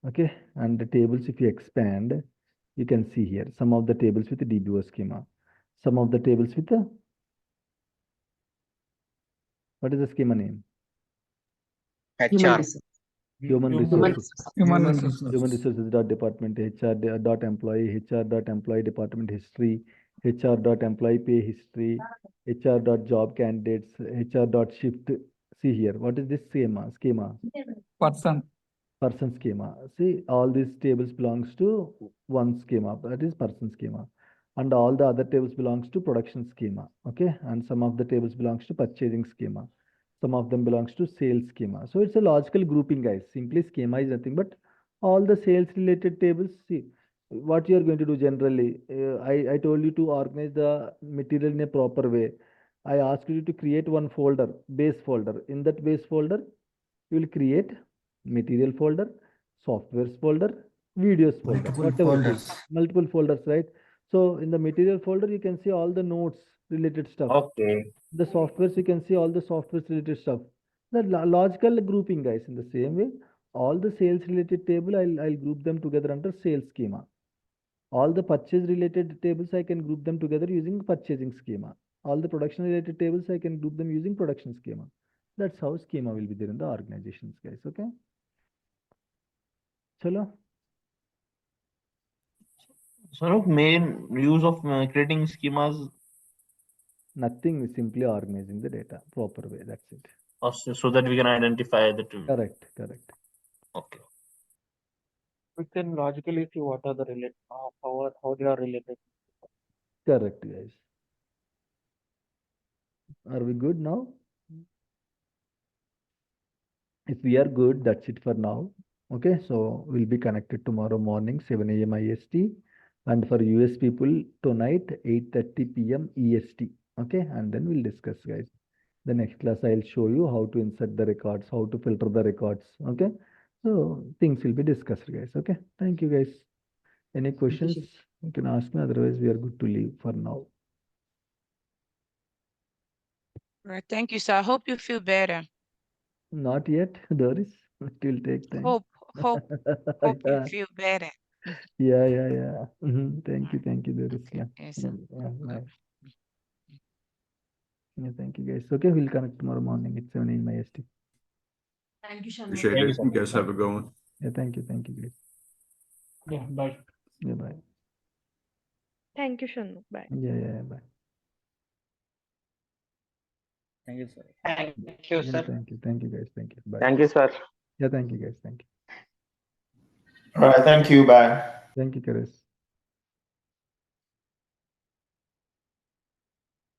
Okay, and the tables, if you expand, you can see here some of the tables with the DBO schema, some of the tables with the, what is the schema name? Human Resources. Human resources. Human resources dot department, HR dot employee, HR dot employee department history, HR dot employee pay history, HR dot job candidates, HR dot shift. See here, what is this schema? Person schema. See, all these tables belongs to one schema, that is person schema, and all the other tables belongs to production schema. Okay, and some of the tables belongs to purchasing schema, some of them belongs to sales schema. So it's a logical grouping, guys. Simply schema is nothing but all the sales related tables. See what you are going to do generally. I told you to organize the material in a proper way. I asked you to create one folder, base folder. In that base folder, you will create material folder, softwares folder, videos folder, multiple folders, right? So in the material folder, you can see all the notes related stuff. Okay. The softwares, you can see all the softwares related stuff. The logical grouping, guys. In the same way, all the sales related table, I'll group them together under sales schema. All the purchase related tables, I can group them together using purchasing schema. All the production related tables, I can group them using production schema. That's how schema will be there in the organizations, guys. Okay. Chalo. So main use of creating schemas. Nothing, simply organizing the data proper way. That's it. So that we can identify the two. Correct. Okay. We can logically see what are the related, how they are related. Correct, guys. Are we good now? If we are good, that's it for now. Okay, so we'll be connected tomorrow morning, 7 a.m. IST. And for US people, tonight, 8:30 p.m. EST. Okay, and then we'll discuss, guys. The next class, I'll show you how to insert the records, how to filter the records. Okay, so things will be discussed, guys. Okay, thank you, guys. Any questions? You can ask me, otherwise we are good to leave for now. Right, thank you, sir. I hope you feel better. Not yet, Doris. It will take time. Hope you feel better. Yeah. Thank you, Doris. Okay. Yeah. Yes, sir. Bye. Yeah, thank you, guys. Okay, we'll connect tomorrow morning at 7 a.m. IST. Thank you, Shanmugh. Appreciate it. You guys have a good one. Yeah, thank you, guys. Yeah, bye. Yeah, bye. Thank you, Shanmugh. Bye. Yeah, bye. Thank you, sir. Thank you, Yeah, sir. thank you, guys. Thank you. Bye. Thank you, sir. Yeah, thank you, guys. Thank you. All right. Thank you. Bye. Thank you, Karis.